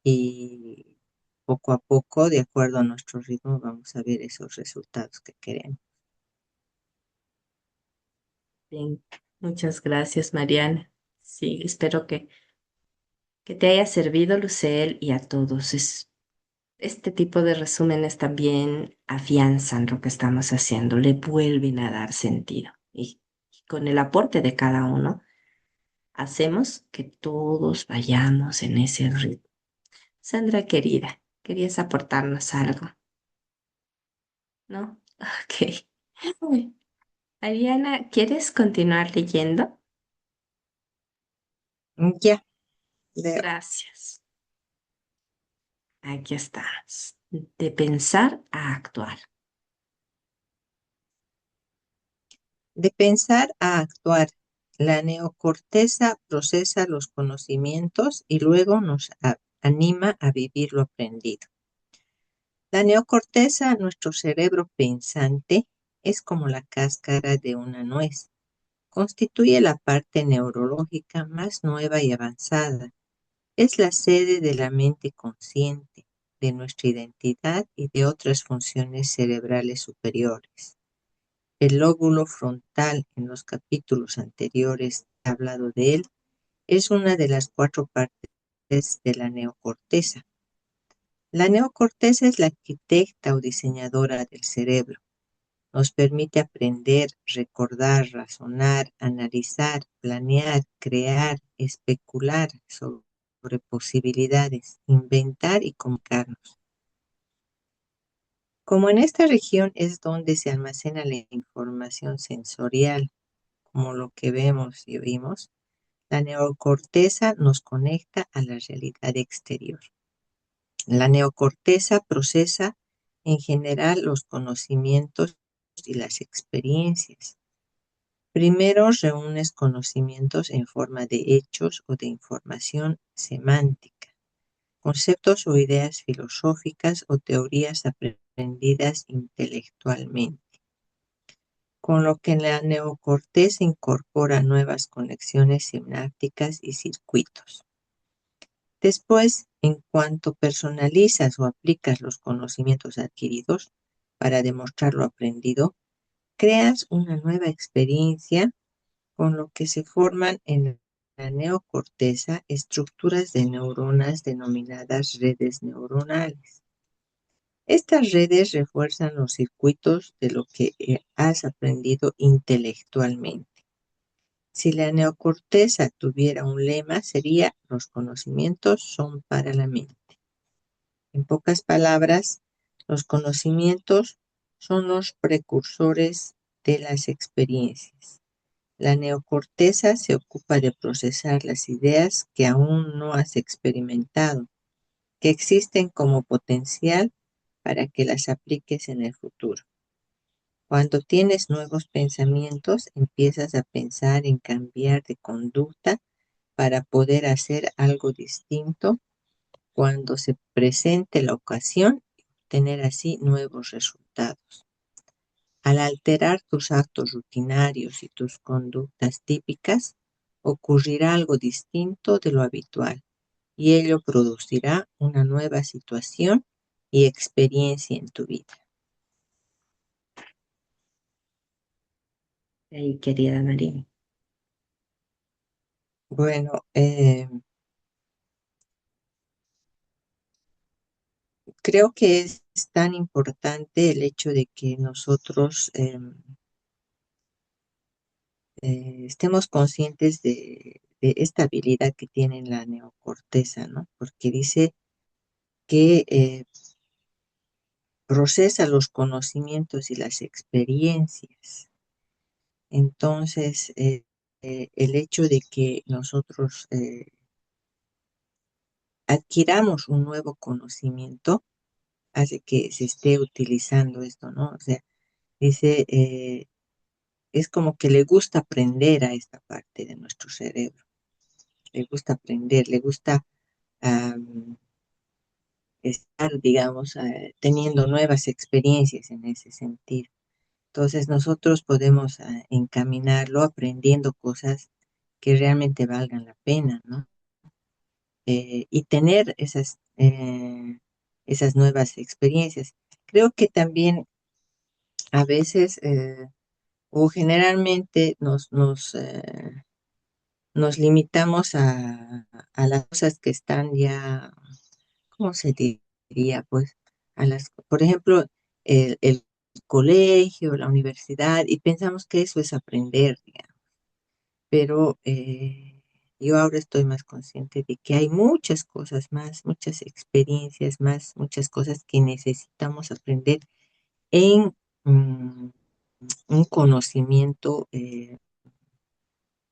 y poco a poco, de acuerdo a nuestro ritmo, vamos a ver esos resultados que queremos. Bien, muchas gracias, Mariana. Sí, espero que te haya servido, Lucel, y a todos. Este tipo de resúmenes también afianzan lo que estamos haciendo, le vuelven a dar sentido. Y con el aporte de cada uno, hacemos que todos vayamos en ese ritmo. Sandra querida, ¿querías aportarnos algo? ¿No? Ok. Ariana, ¿quieres continuar leyendo? Ya, leo. Gracias. Aquí estás. De pensar a actuar. De pensar a actuar, la neocorteza procesa los conocimientos y luego nos anima a vivir lo aprendido. La neocorteza, nuestro cerebro pensante, es como la cáscara de una nuez. Constituye la parte neurológica más nueva y avanzada. Es la sede de la mente consciente, de nuestra identidad y de otras funciones cerebrales superiores. El lóbulo frontal, en los capítulos anteriores he hablado de él, es una de las cuatro partes de la neocorteza. La neocorteza es la arquitecta o diseñadora del cerebro. Nos permite aprender, recordar, razonar, analizar, planear, crear, especular sobre posibilidades, inventar y comunicarnos. Como en esta región es donde se almacena la información sensorial, como lo que vemos y oímos, la neocorteza nos conecta a la realidad exterior. La neocorteza procesa en general los conocimientos y las experiencias. Primero reúnes conocimientos en forma de hechos o de información semántica, conceptos o ideas filosóficas o teorías aprendidas intelectualmente, con lo que la neocorteza incorpora nuevas conexiones sinápticas y circuitos. Después, en cuanto personalizas o aplicas los conocimientos adquiridos para demostrar lo aprendido, creas una nueva experiencia con lo que se forman en la neocorteza estructuras de neuronas denominadas redes neuronales. Estas redes refuerzan los circuitos de lo que has aprendido intelectualmente. Si la neocorteza tuviera un lema, sería: los conocimientos son para la mente. En pocas palabras, los conocimientos son los precursores de las experiencias. La neocorteza se ocupa de procesar las ideas que aún no has experimentado, que existen como potencial para que las apliques en el futuro. Cuando tienes nuevos pensamientos, empiezas a pensar en cambiar de conducta para poder hacer algo distinto cuando se presente la ocasión y obtener así nuevos resultados. Al alterar tus actos rutinarios y tus conductas típicas, ocurrirá algo distinto de lo habitual y ello producirá una nueva situación y experiencia en tu vida. Ay, querida María. Bueno, creo que es tan importante el hecho de que nosotros estemos conscientes de esta habilidad que tiene la neocorteza, ¿no? Porque dice que procesa los conocimientos y las experiencias. Entonces, el hecho de que nosotros adquiramos un nuevo conocimiento hace que se esté utilizando esto, ¿no? O sea, dice, es como que le gusta aprender a esta parte de nuestro cerebro, le gusta aprender, le gusta am, estar, digamos, teniendo nuevas experiencias en ese sentido. Entonces nosotros podemos encaminarlo aprendiendo cosas que realmente valgan la pena, ¿no? Y tener esas nuevas experiencias. Creo que también a veces o generalmente nos limitamos a las cosas que están ya, ¿cómo se diría? Pues por ejemplo, el colegio, la universidad, y pensamos que eso es aprender, digamos. Pero yo ahora estoy más consciente de que hay muchas cosas más, muchas experiencias más, muchas cosas que necesitamos aprender en mm, un conocimiento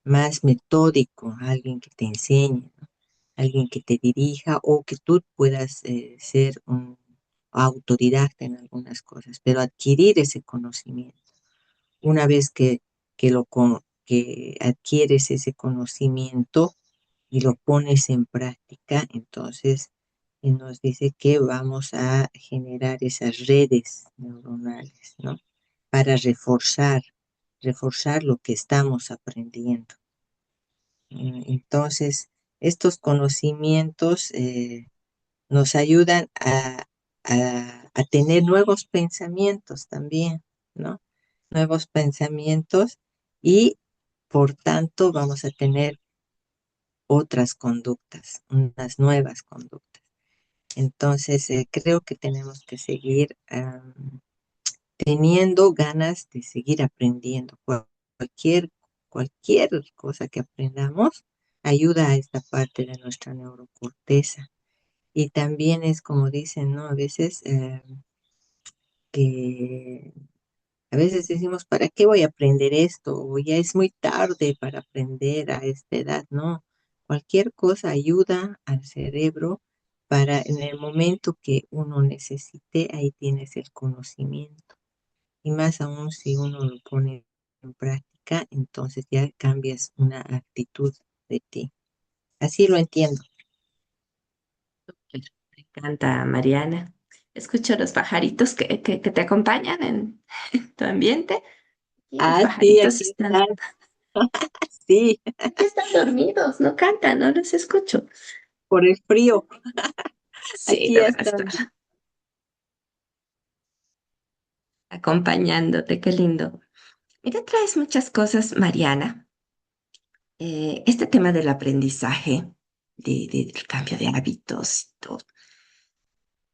más metódico, alguien que te enseñe, ¿no? Alguien que te dirija o que tú puedas ser un autodidacta en algunas cosas, pero adquirir ese conocimiento. Una vez que adquieres ese conocimiento y lo pones en práctica, entonces nos dice que vamos a generar esas redes neuronales, ¿no? Para reforzar lo que estamos aprendiendo. Entonces, estos conocimientos nos ayudan a tener nuevos pensamientos también, ¿no? Nuevos pensamientos y por tanto vamos a tener otras conductas, unas nuevas conductas. Entonces, creo que tenemos que seguir teniendo ganas de seguir aprendiendo. Cualquier, cualquier cosa que aprendamos ayuda a esta parte de nuestra neurocorteza. Y también es como dicen, ¿no? Que a veces decimos, ¿para qué voy a aprender esto? O ya es muy tarde para aprender a esta edad. No, cualquier cosa ayuda al cerebro para en el momento que uno necesite, ahí tienes el conocimiento. Y más aún si uno lo pone en práctica, entonces ya cambias una actitud de ti. Así lo entiendo. Me encanta, Mariana. Escucho los pajaritos que te acompañan en tu ambiente y los Ah, sí, pajaritos aquí están, están. Sí, aquí están dormidos, no cantan, no los escucho. por el frío. Sí, Aquí ya deben estar están. acompañándote, qué lindo. Mira, traes muchas cosas, Mariana. Este tema del aprendizaje, del cambio de hábitos, y todo,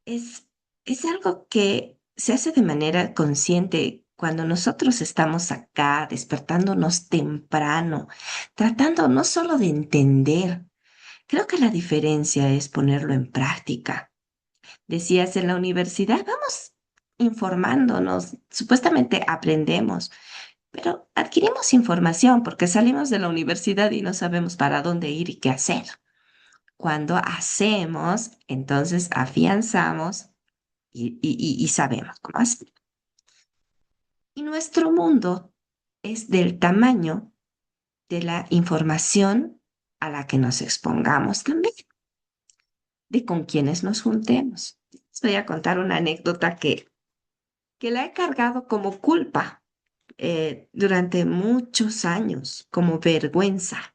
es, es algo que se hace de manera consciente cuando nosotros estamos acá, despertándonos temprano, tratando no solo de entender. Creo que la diferencia es ponerlo en práctica. Decías en la universidad, vamos informándonos, supuestamente aprendemos, pero adquirimos información porque salimos de la universidad y no sabemos para dónde ir y qué hacer. Cuando hacemos, entonces afianzamos y sabemos cómo hacer. Y nuestro mundo es del tamaño de la información a la que nos expongamos también, de con quienes nos juntemos. Les voy a contar una anécdota que la he cargado como culpa durante muchos años, como vergüenza.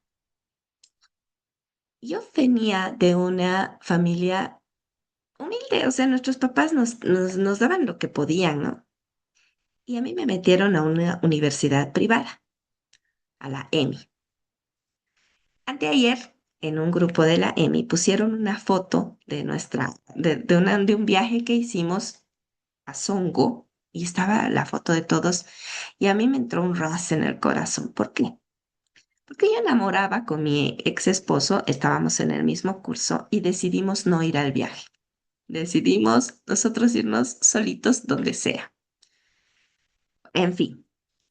Yo venía de una familia humilde, o sea, nuestros papás nos daban lo que podían, ¿no? Y a mí me metieron a una universidad privada, a la EMI. Anteayer, en un grupo de la EMI, pusieron una foto de un viaje que hicimos a Songo y estaba la foto de todos y a mí me entró un roce en el corazón. ¿Por qué? Porque yo enamoraba con mi ex esposo, estábamos en el mismo curso y decidimos no ir al viaje. Decidimos nosotros irnos solitos donde sea. En fin,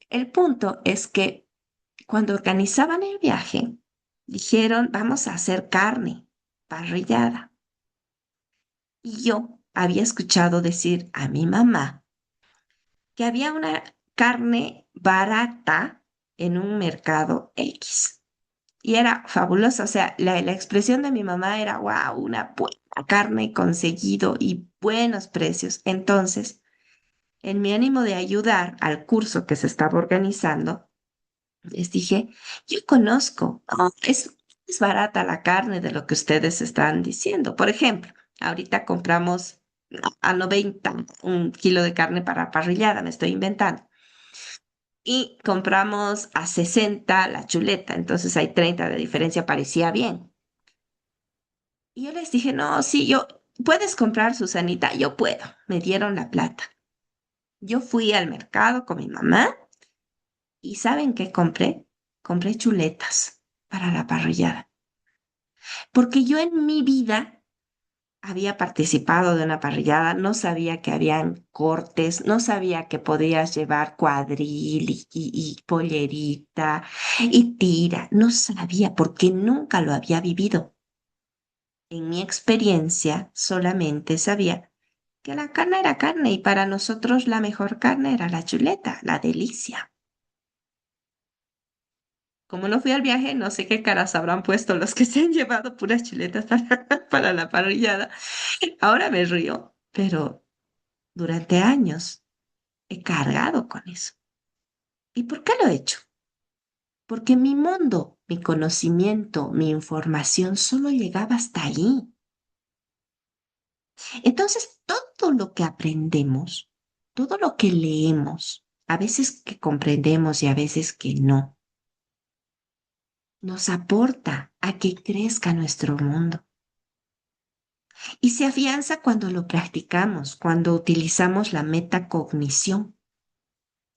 el punto es que cuando organizaban el viaje, dijeron, vamos a hacer carne parrillada. Y yo, había escuchado decir a mi mamá que había una carne barata en un mercado X. Y era fabulosa, o sea, la expresión de mi mamá era, wow, una buena carne conseguido y buenos precios. Entonces, en mi ánimo de ayudar al curso que se estaba organizando, les dije, yo conozco, es barata la carne de lo que ustedes están diciendo. Por ejemplo, ahorita compramos a 90 un kilo de carne para parrillada, me estoy inventando. Y compramos a 60 la chuleta, entonces hay 30 de diferencia, parecía bien. Y yo les dije, no, sí, puedes comprar, Susanita, yo puedo. Me dieron la plata. Yo fui al mercado con mi mamá y ¿saben qué compré? Compré chuletas para la parrillada. Porque yo en mi vida había participado de una parrillada, no sabía que habían cortes, no sabía que podías llevar cuadril y pollerita y tira, no sabía porque nunca lo había vivido. En mi experiencia solamente sabía que la carne era carne y para nosotros la mejor carne era la chuleta, la delicia. Como no fui al viaje, no sé qué caras habrán puesto los que se han llevado puras chuletas para la parrillada. Ahora me río, pero durante años he cargado con eso. ¿Y por qué lo he hecho? Porque mi mundo, mi conocimiento, mi información solo llegaba hasta allí. Entonces, todo lo que aprendemos, todo lo que leemos, a veces que comprendemos y a veces que no, nos aporta a que crezca nuestro mundo. Y se afianza cuando lo practicamos, cuando utilizamos la metacognición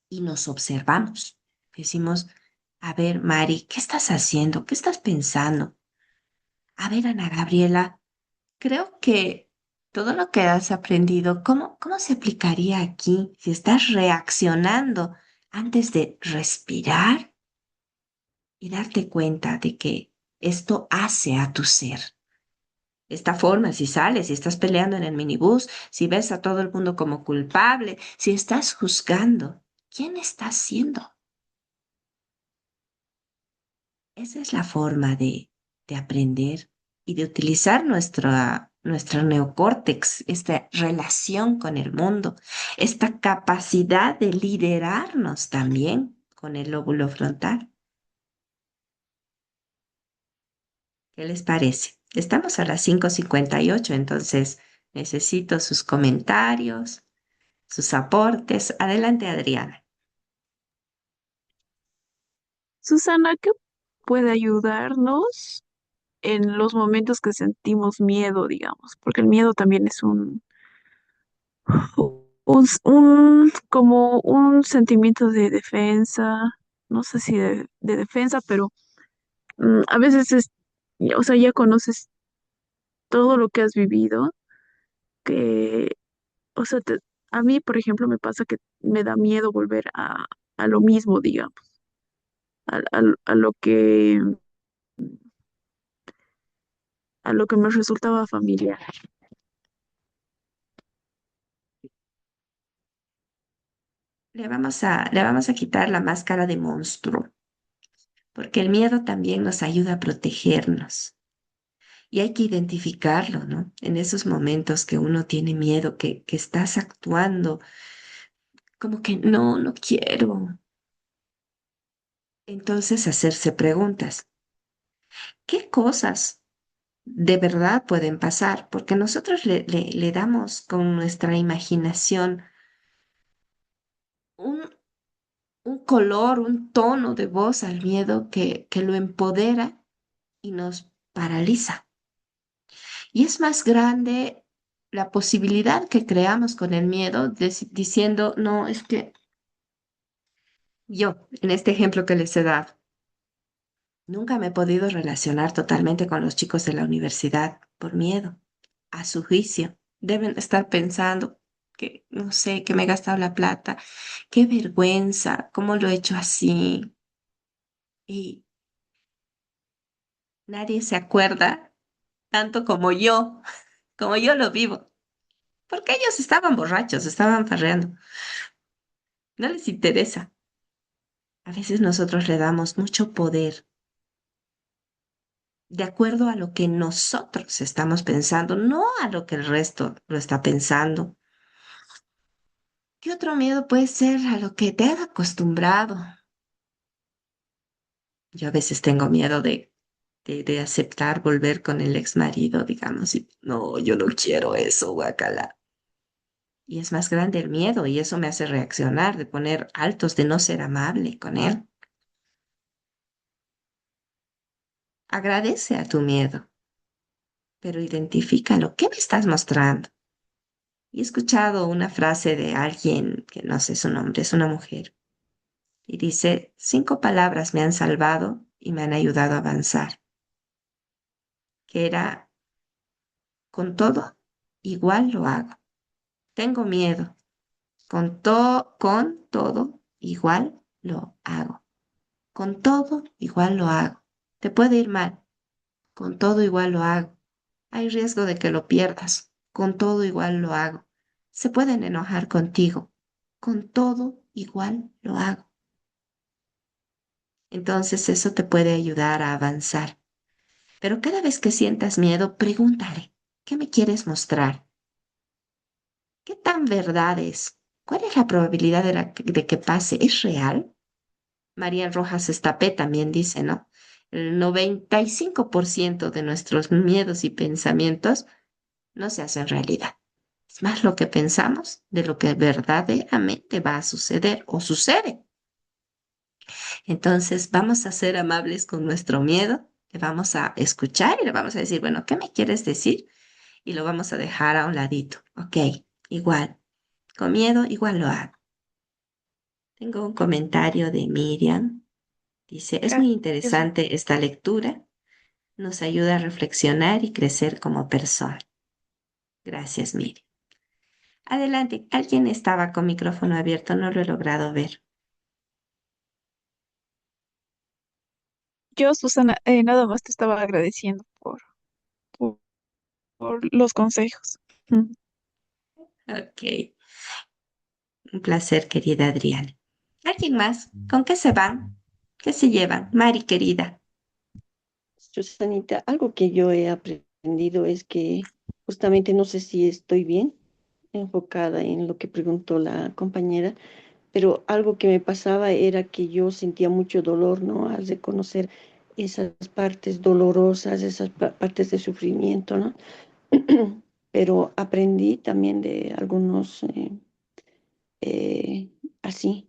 y nos observamos. Decimos, a ver, Mari, ¿qué estás haciendo? ¿Qué estás pensando? A ver, Ana Gabriela, creo que todo lo que has aprendido, ¿cómo se aplicaría aquí si estás reaccionando antes de respirar y darte cuenta de que esto hace a tu ser? Esta forma, si sales, si estás peleando en el minibús, si ves a todo el mundo como culpable, si estás juzgando, ¿quién estás siendo? Esa es la forma de aprender y de utilizar nuestro neocórtex, esta relación con el mundo, esta capacidad de liderarnos también con el lóbulo frontal. ¿Qué les parece? Estamos a las 5:58, entonces necesito sus comentarios, sus aportes. Adelante, Adriana. Susana, ¿qué puede ayudarnos en los momentos que sentimos miedo, digamos? Porque el miedo también es como un sentimiento de defensa, no sé si de defensa, pero a veces o sea, ya conoces todo lo que has vivido, que, o sea, a mí, por ejemplo, me pasa que me da miedo volver a lo mismo, digamos, a lo que me resultaba familiar. Le vamos a quitar la máscara de monstruo, porque el miedo también nos ayuda a protegernos. Y hay que identificarlo, ¿no? En esos momentos que uno tiene miedo, que estás actuando como que no, no quiero. Entonces hacerse preguntas. ¿Qué cosas de verdad pueden pasar? Porque nosotros le damos con nuestra imaginación un, un color, un tono de voz al miedo que lo empodera y nos paraliza. Y es más grande la posibilidad que creamos con el miedo diciendo, no, es que yo, en este ejemplo que les he dado, nunca me he podido relacionar totalmente con los chicos de la universidad por miedo. A su juicio, deben estar pensando que, no sé, que me he gastado la plata, qué vergüenza, cómo lo he hecho así. Y nadie se acuerda tanto como yo lo vivo. porque ellos estaban borrachos, estaban farreando, no les interesa. A veces nosotros le damos mucho poder de acuerdo a lo que nosotros estamos pensando, no a lo que el resto lo está pensando. ¿Qué otro miedo puede ser a lo que te has acostumbrado? Yo a veces tengo miedo de aceptar volver con el ex marido, digamos, y no, yo no quiero eso, guacala. Y es más grande el miedo y eso me hace reaccionar, de poner altos, de no ser amable con él. Agradece a tu miedo, pero identifícalo. ¿Qué me estás mostrando? Y he escuchado una frase de alguien que no sé su nombre, es una mujer, y dice, 5 palabras me han salvado y me han ayudado a avanzar, que era, con todo, igual lo hago. Tengo miedo, con todo, igual lo hago. Con todo, igual lo hago. Te puede ir mal, con todo, igual lo hago. Hay riesgo de que lo pierdas, con todo, igual lo hago. Se pueden enojar contigo, con todo, igual lo hago. Entonces eso te puede ayudar a avanzar. Pero cada vez que sientas miedo, pregúntale, ¿qué me quieres mostrar? ¿Qué tan verdad es? ¿Cuál es la probabilidad de que pase? ¿Es real? María Rojas Estapé también dice, ¿no? El 95% de nuestros miedos y pensamientos no se hacen realidad. Es más lo que pensamos de lo que verdaderamente va a suceder o sucede. Entonces vamos a ser amables con nuestro miedo, le vamos a escuchar y le vamos a decir, bueno, ¿qué me quieres decir? Y lo vamos a dejar a un ladito. Ok, igual, con miedo igual lo hago. Tengo un comentario de Miriam. Dice, es muy Gracias. interesante esta lectura. Nos ayuda a reflexionar y crecer como persona. Gracias, Miriam. Adelante, alguien estaba con micrófono abierto, no lo he logrado ver. Yo, Susana, nada más te estaba agradeciendo por, por los consejos. Mm. Ok, un placer, querida Adriana. ¿Alguien más? ¿Con qué se van? ¿Qué se llevan? Mari, querida. Susanita, algo que yo he aprendido es que justamente no sé si estoy bien enfocada en lo que preguntó la compañera, pero algo que me pasaba era que yo sentía mucho dolor, ¿no? Al reconocer esas partes dolorosas, esas partes de sufrimiento, ¿no? Pero aprendí también de algunos, eh, así,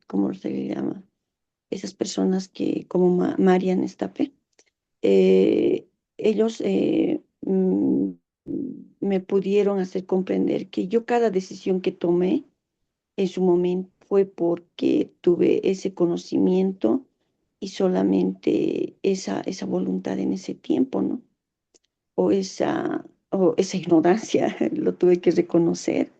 ¿cómo se le llama? Esas personas que, como Marian Estape, eh, ellos me pudieron hacer comprender que yo cada decisión que tomé en su momento fue porque tuve ese conocimiento y solamente esa voluntad en ese tiempo, ¿no? O esa ignorancia, lo tuve que reconocer.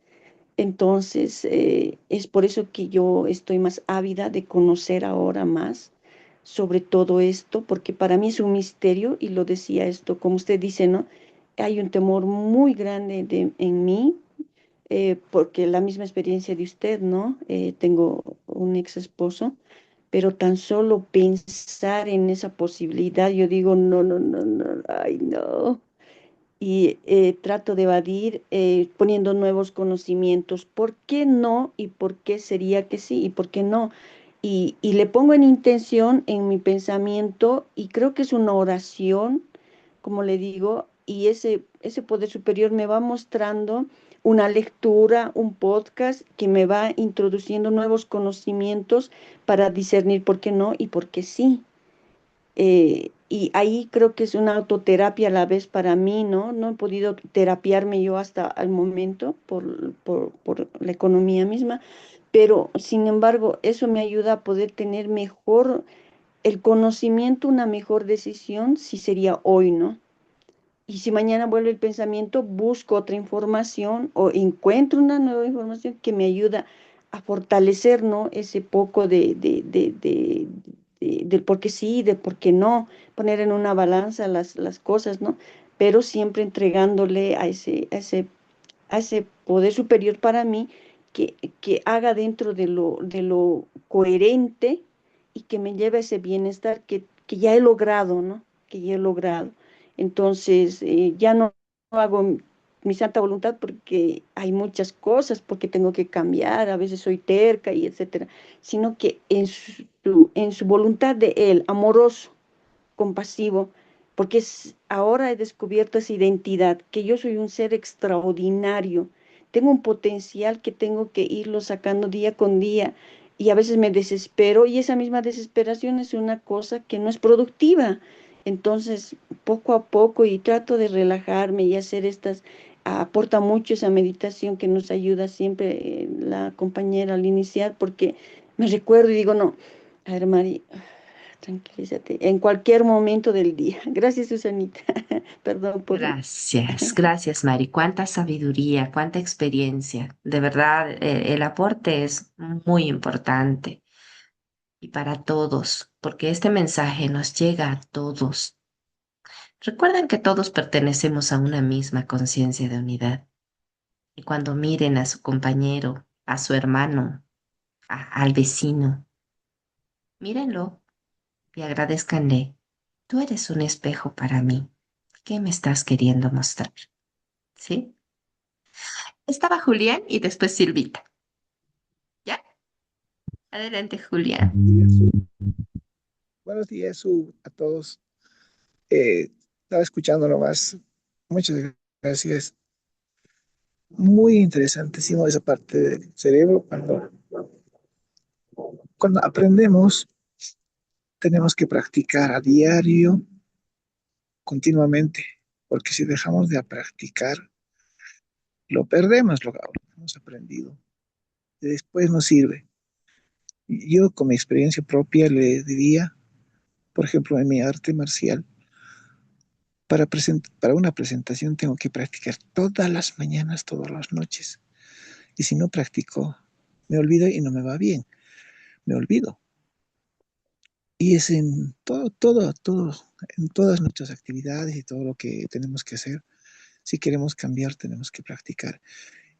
Entonces, es por eso que yo estoy más ávida de conocer ahora más sobre todo esto, porque para mí es un misterio y lo decía esto, como usted dice, ¿no? Hay un temor muy grande en mí, porque la misma experiencia de usted, ¿no? Tengo un ex esposo, pero tan solo pensar en esa posibilidad, yo digo, no, no, no, no, ay, no, y trato de evadir poniendo nuevos conocimientos. ¿Por qué no? ¿Y por qué sería que sí? ¿Y por qué no? Y le pongo en intención en mi pensamiento y creo que es una oración, como le digo, y ese poder superior me va mostrando una lectura, un podcast que me va introduciendo nuevos conocimientos para discernir por qué no y por qué sí. Y ahí creo que es una autoterapia a la vez para mí, ¿no? No he podido terapiarme yo hasta el momento por la economía misma, pero sin embargo, eso me ayuda a poder tener mejor el conocimiento, una mejor decisión, si sería hoy, ¿no? Y si mañana vuelve el pensamiento, busco otra información o encuentro una nueva información que me ayuda a fortalecer, ¿no? Ese poco del por qué sí, de por qué no, poner en una balanza las cosas, ¿no? Pero siempre entregándole a ese a ese poder superior para mí que haga dentro de lo coherente y que me lleve a ese bienestar que ya he logrado, ¿no? Que ya he logrado. Entonces, ya no hago mi santa voluntad porque hay muchas cosas, porque tengo que cambiar, a veces soy terca y etcétera, sino que en su voluntad de Él, amoroso, compasivo, porque ahora he descubierto esa identidad, que yo soy un ser extraordinario, tengo un potencial que tengo que irlo sacando día con día y a veces me desespero y esa misma desesperación es una cosa que no es productiva. Entonces, poco a poco y trato de relajarme y hacer aporta mucho esa meditación que nos ayuda siempre la compañera al iniciar, porque me recuerdo y digo, no, a ver, Mari, tranquilízate, en cualquier momento del día. Gracias, Susanita. Perdón por... Gracias, gracias, Mari. Cuánta sabiduría, cuánta experiencia. De verdad, el aporte es muy importante y para todos, porque este mensaje nos llega a todos. Recuerden que todos pertenecemos a una misma conciencia de unidad. Y cuando miren a su compañero, a su hermano, al vecino, mírenlo y agradezcanle. Tú eres un espejo para mí. ¿Qué me estás queriendo mostrar? ¿Sí? Estaba Julián y después Silvita. ¿Ya? Adelante, Julián. Días, buenos días a todos. Estaba escuchando nomás. Muchas gracias. Muy interesantísimo esa parte del cerebro. Cuando aprendemos, tenemos que practicar a diario, continuamente, porque si dejamos de practicar, lo perdemos lo que hemos aprendido. Y después no sirve. Yo, con mi experiencia propia, le diría, por ejemplo, en mi arte marcial, para una presentación tengo que practicar todas las mañanas, todas las noches. Y si no practico, me olvido y no me va bien. Me olvido. Y es en todo, en todas nuestras actividades y todo lo que tenemos que hacer. Si queremos cambiar, tenemos que practicar.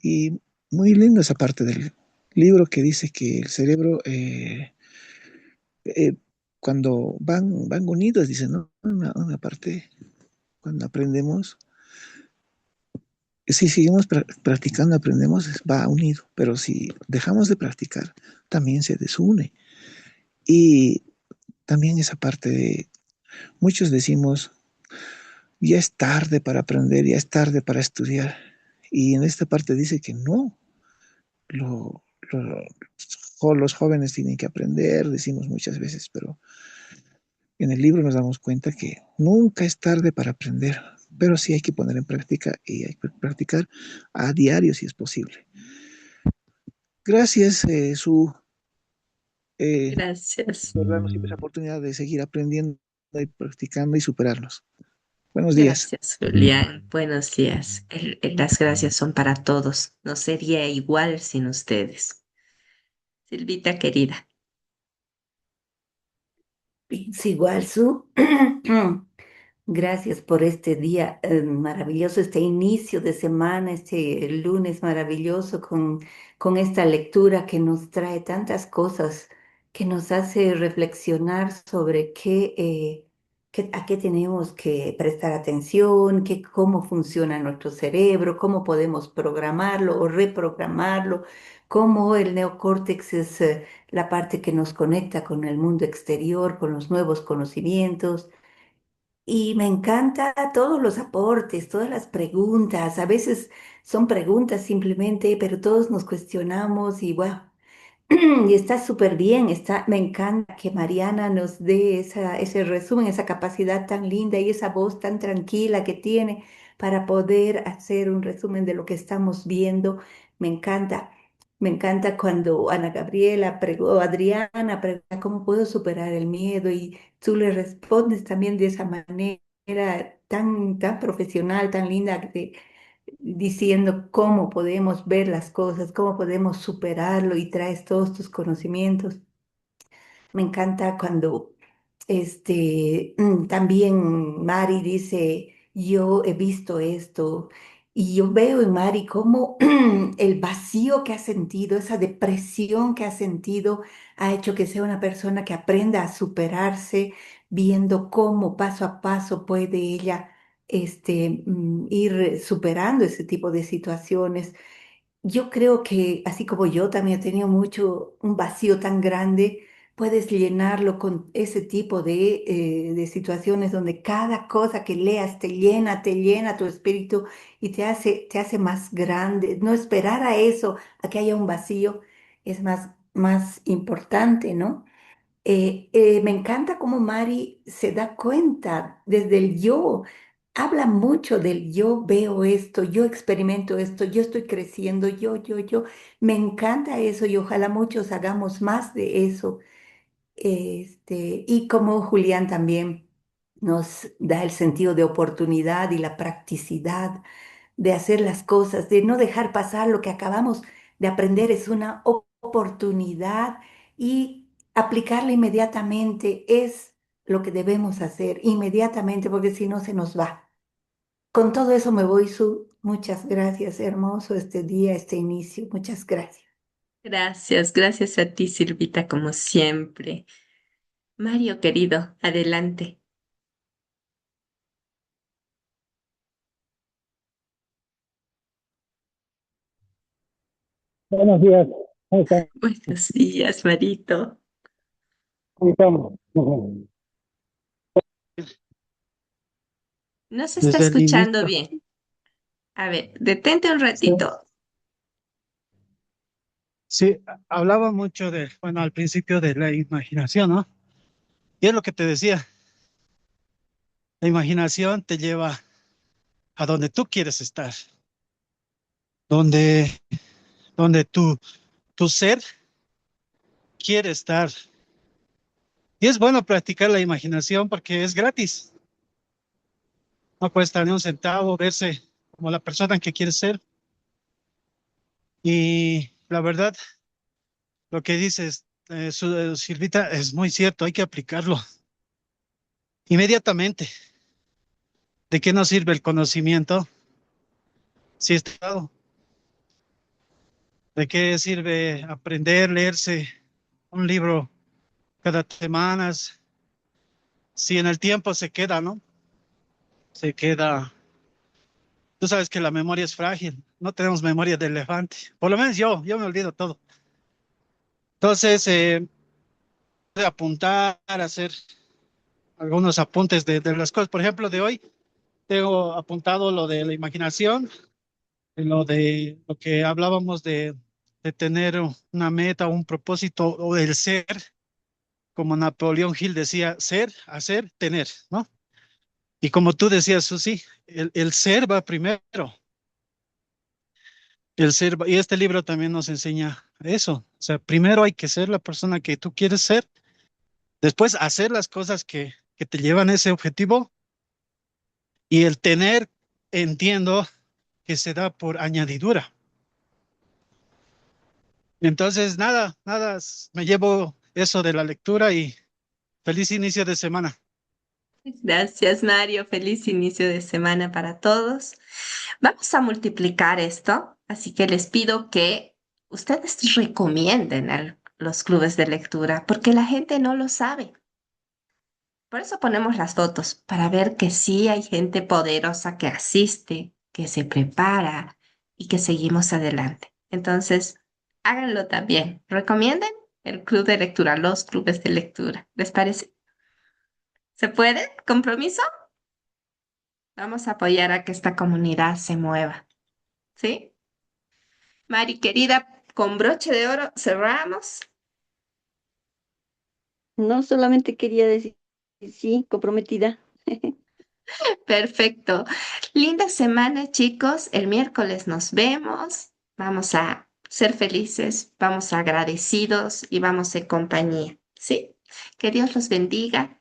Y muy lindo esa parte del libro que dice que el cerebro, eh, cuando van unidos, dice, ¿no? Una parte, cuando aprendemos, si seguimos practicando, aprendemos, va unido, pero si dejamos de practicar, también se desune. Y también esa parte de, muchos decimos, ya es tarde para aprender, ya es tarde para estudiar. Y en esta parte dice que no, lo, los jóvenes tienen que aprender, decimos muchas veces, pero en el libro nos damos cuenta que nunca es tarde para aprender, pero sí hay que poner en práctica y hay que practicar a diario si es posible. Gracias, Gracias. por darnos siempre esa oportunidad de seguir aprendiendo y practicando y superarnos. Buenos días. Gracias, Julián. Buenos días. Las gracias son para todos. No sería igual sin ustedes. Silvita querida. Es igual, Su. Gracias por este día maravilloso, este inicio de semana, este lunes maravilloso con esta lectura que nos trae tantas cosas, que nos hace reflexionar sobre a qué tenemos que prestar atención, cómo funciona nuestro cerebro, cómo podemos programarlo o reprogramarlo, cómo el neocórtex es la parte que nos conecta con el mundo exterior, con los nuevos conocimientos. Y me encanta todos los aportes, todas las preguntas. A veces son preguntas simplemente, pero todos nos cuestionamos y bueno, y está súper bien. Me encanta que Mariana nos dé ese resumen, esa capacidad tan linda y esa voz tan tranquila que tiene para poder hacer un resumen de lo que estamos viendo. Me encanta. Me encanta cuando Ana Gabriela o Adriana pregunta cómo puedo superar el miedo y tú le respondes también de esa manera tan profesional, tan linda, diciendo cómo podemos ver las cosas, cómo podemos superarlo y traes todos tus conocimientos. Me encanta cuando también Mari dice, yo he visto esto Y yo veo en Mari cómo el vacío que ha sentido, esa depresión que ha sentido, ha hecho que sea una persona que aprenda a superarse, viendo cómo paso a paso puede ella ir superando ese tipo de situaciones. Yo creo que así como yo también he tenido mucho, un vacío tan grande, puedes llenarlo con ese tipo de situaciones donde cada cosa que leas te llena tu espíritu y te hace más grande. No esperar a eso, a que haya un vacío, es más importante, ¿no? Me encanta cómo Mari se da cuenta desde el yo. Habla mucho del yo veo esto, yo experimento esto, yo estoy creciendo, yo. Me encanta eso y ojalá muchos hagamos más de eso. Y como Julián también nos da el sentido de oportunidad y la practicidad de hacer las cosas, de no dejar pasar lo que acabamos de aprender, es una oportunidad y aplicarla inmediatamente es lo que debemos hacer inmediatamente, porque si no se nos va. Con todo eso me voy, Su. Muchas gracias, hermoso este día, este inicio. Muchas gracias. Gracias, gracias a ti, Silvita, como siempre. Mario, querido, adelante. Buenos días, ¿cómo están? Buenos días, Marito. ¿Cómo estamos? No se está Desde el escuchando inicio, bien. A ver, detente un sí, ratito. sí, hablaba mucho de, bueno, al principio de la imaginación, ¿no? Y es lo que te decía, la imaginación te lleva a donde tú quieres estar, donde, donde tu ser quiere estar. Y es bueno practicar la imaginación porque es gratis, no cuesta ni un centavo verse como la persona que quieres ser. Y la verdad, lo que dices, Silvita, es muy cierto, hay que aplicarlo inmediatamente. ¿De qué nos sirve el conocimiento si está dado? ¿De qué sirve aprender, leerse un libro cada semana si en el tiempo se queda, ¿no? Se queda. Tú sabes que la memoria es frágil, no tenemos memoria de elefante. Por lo menos yo me olvido todo. Entonces, de apuntar, hacer algunos apuntes de las cosas. Por ejemplo, de hoy tengo apuntado lo de la imaginación, lo de lo que hablábamos de tener una meta, un propósito o del ser, como Napoleón Hill decía, ser, hacer, tener, ¿no? Y como tú decías, Susi, el ser va primero, y este libro también nos enseña eso. O sea, primero hay que ser la persona que tú quieres ser, después hacer las cosas que te llevan a ese objetivo y el tener, entiendo que se da por añadidura. Entonces, nada, me llevo eso de la lectura y feliz inicio de semana. Gracias, Mario. Feliz inicio de semana para todos. Vamos a multiplicar esto, así que les pido que ustedes recomienden a los clubes de lectura, porque la gente no lo sabe. Por eso ponemos las fotos, para ver que sí hay gente poderosa que asiste, que se prepara y que seguimos adelante. Entonces, háganlo también. Recomienden el club de lectura, los clubes de lectura. ¿Les parece? ¿Se puede? ¿Compromiso? Vamos a apoyar a que esta comunidad se mueva. ¿Sí? Mari, querida, con broche de oro cerramos. No solamente quería decir, sí, comprometida. Perfecto. Linda semana, chicos. El miércoles nos vemos. Vamos a ser felices, vamos agradecidos y vamos en compañía. ¿Sí? Que Dios los bendiga.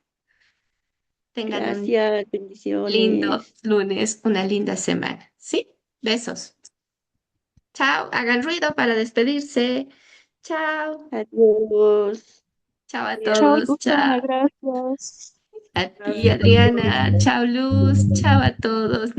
Tengan un Gracias, lindo bendiciones. lunes, una linda semana. ¿Sí? Besos. Chao. Hagan ruido para despedirse. Chao. Adiós. Chao a Adiós. Chao, todos. Susana, Chao. gracias. A ti, Gracias por todo. Adriana. Chao, Luz. Chao a todos.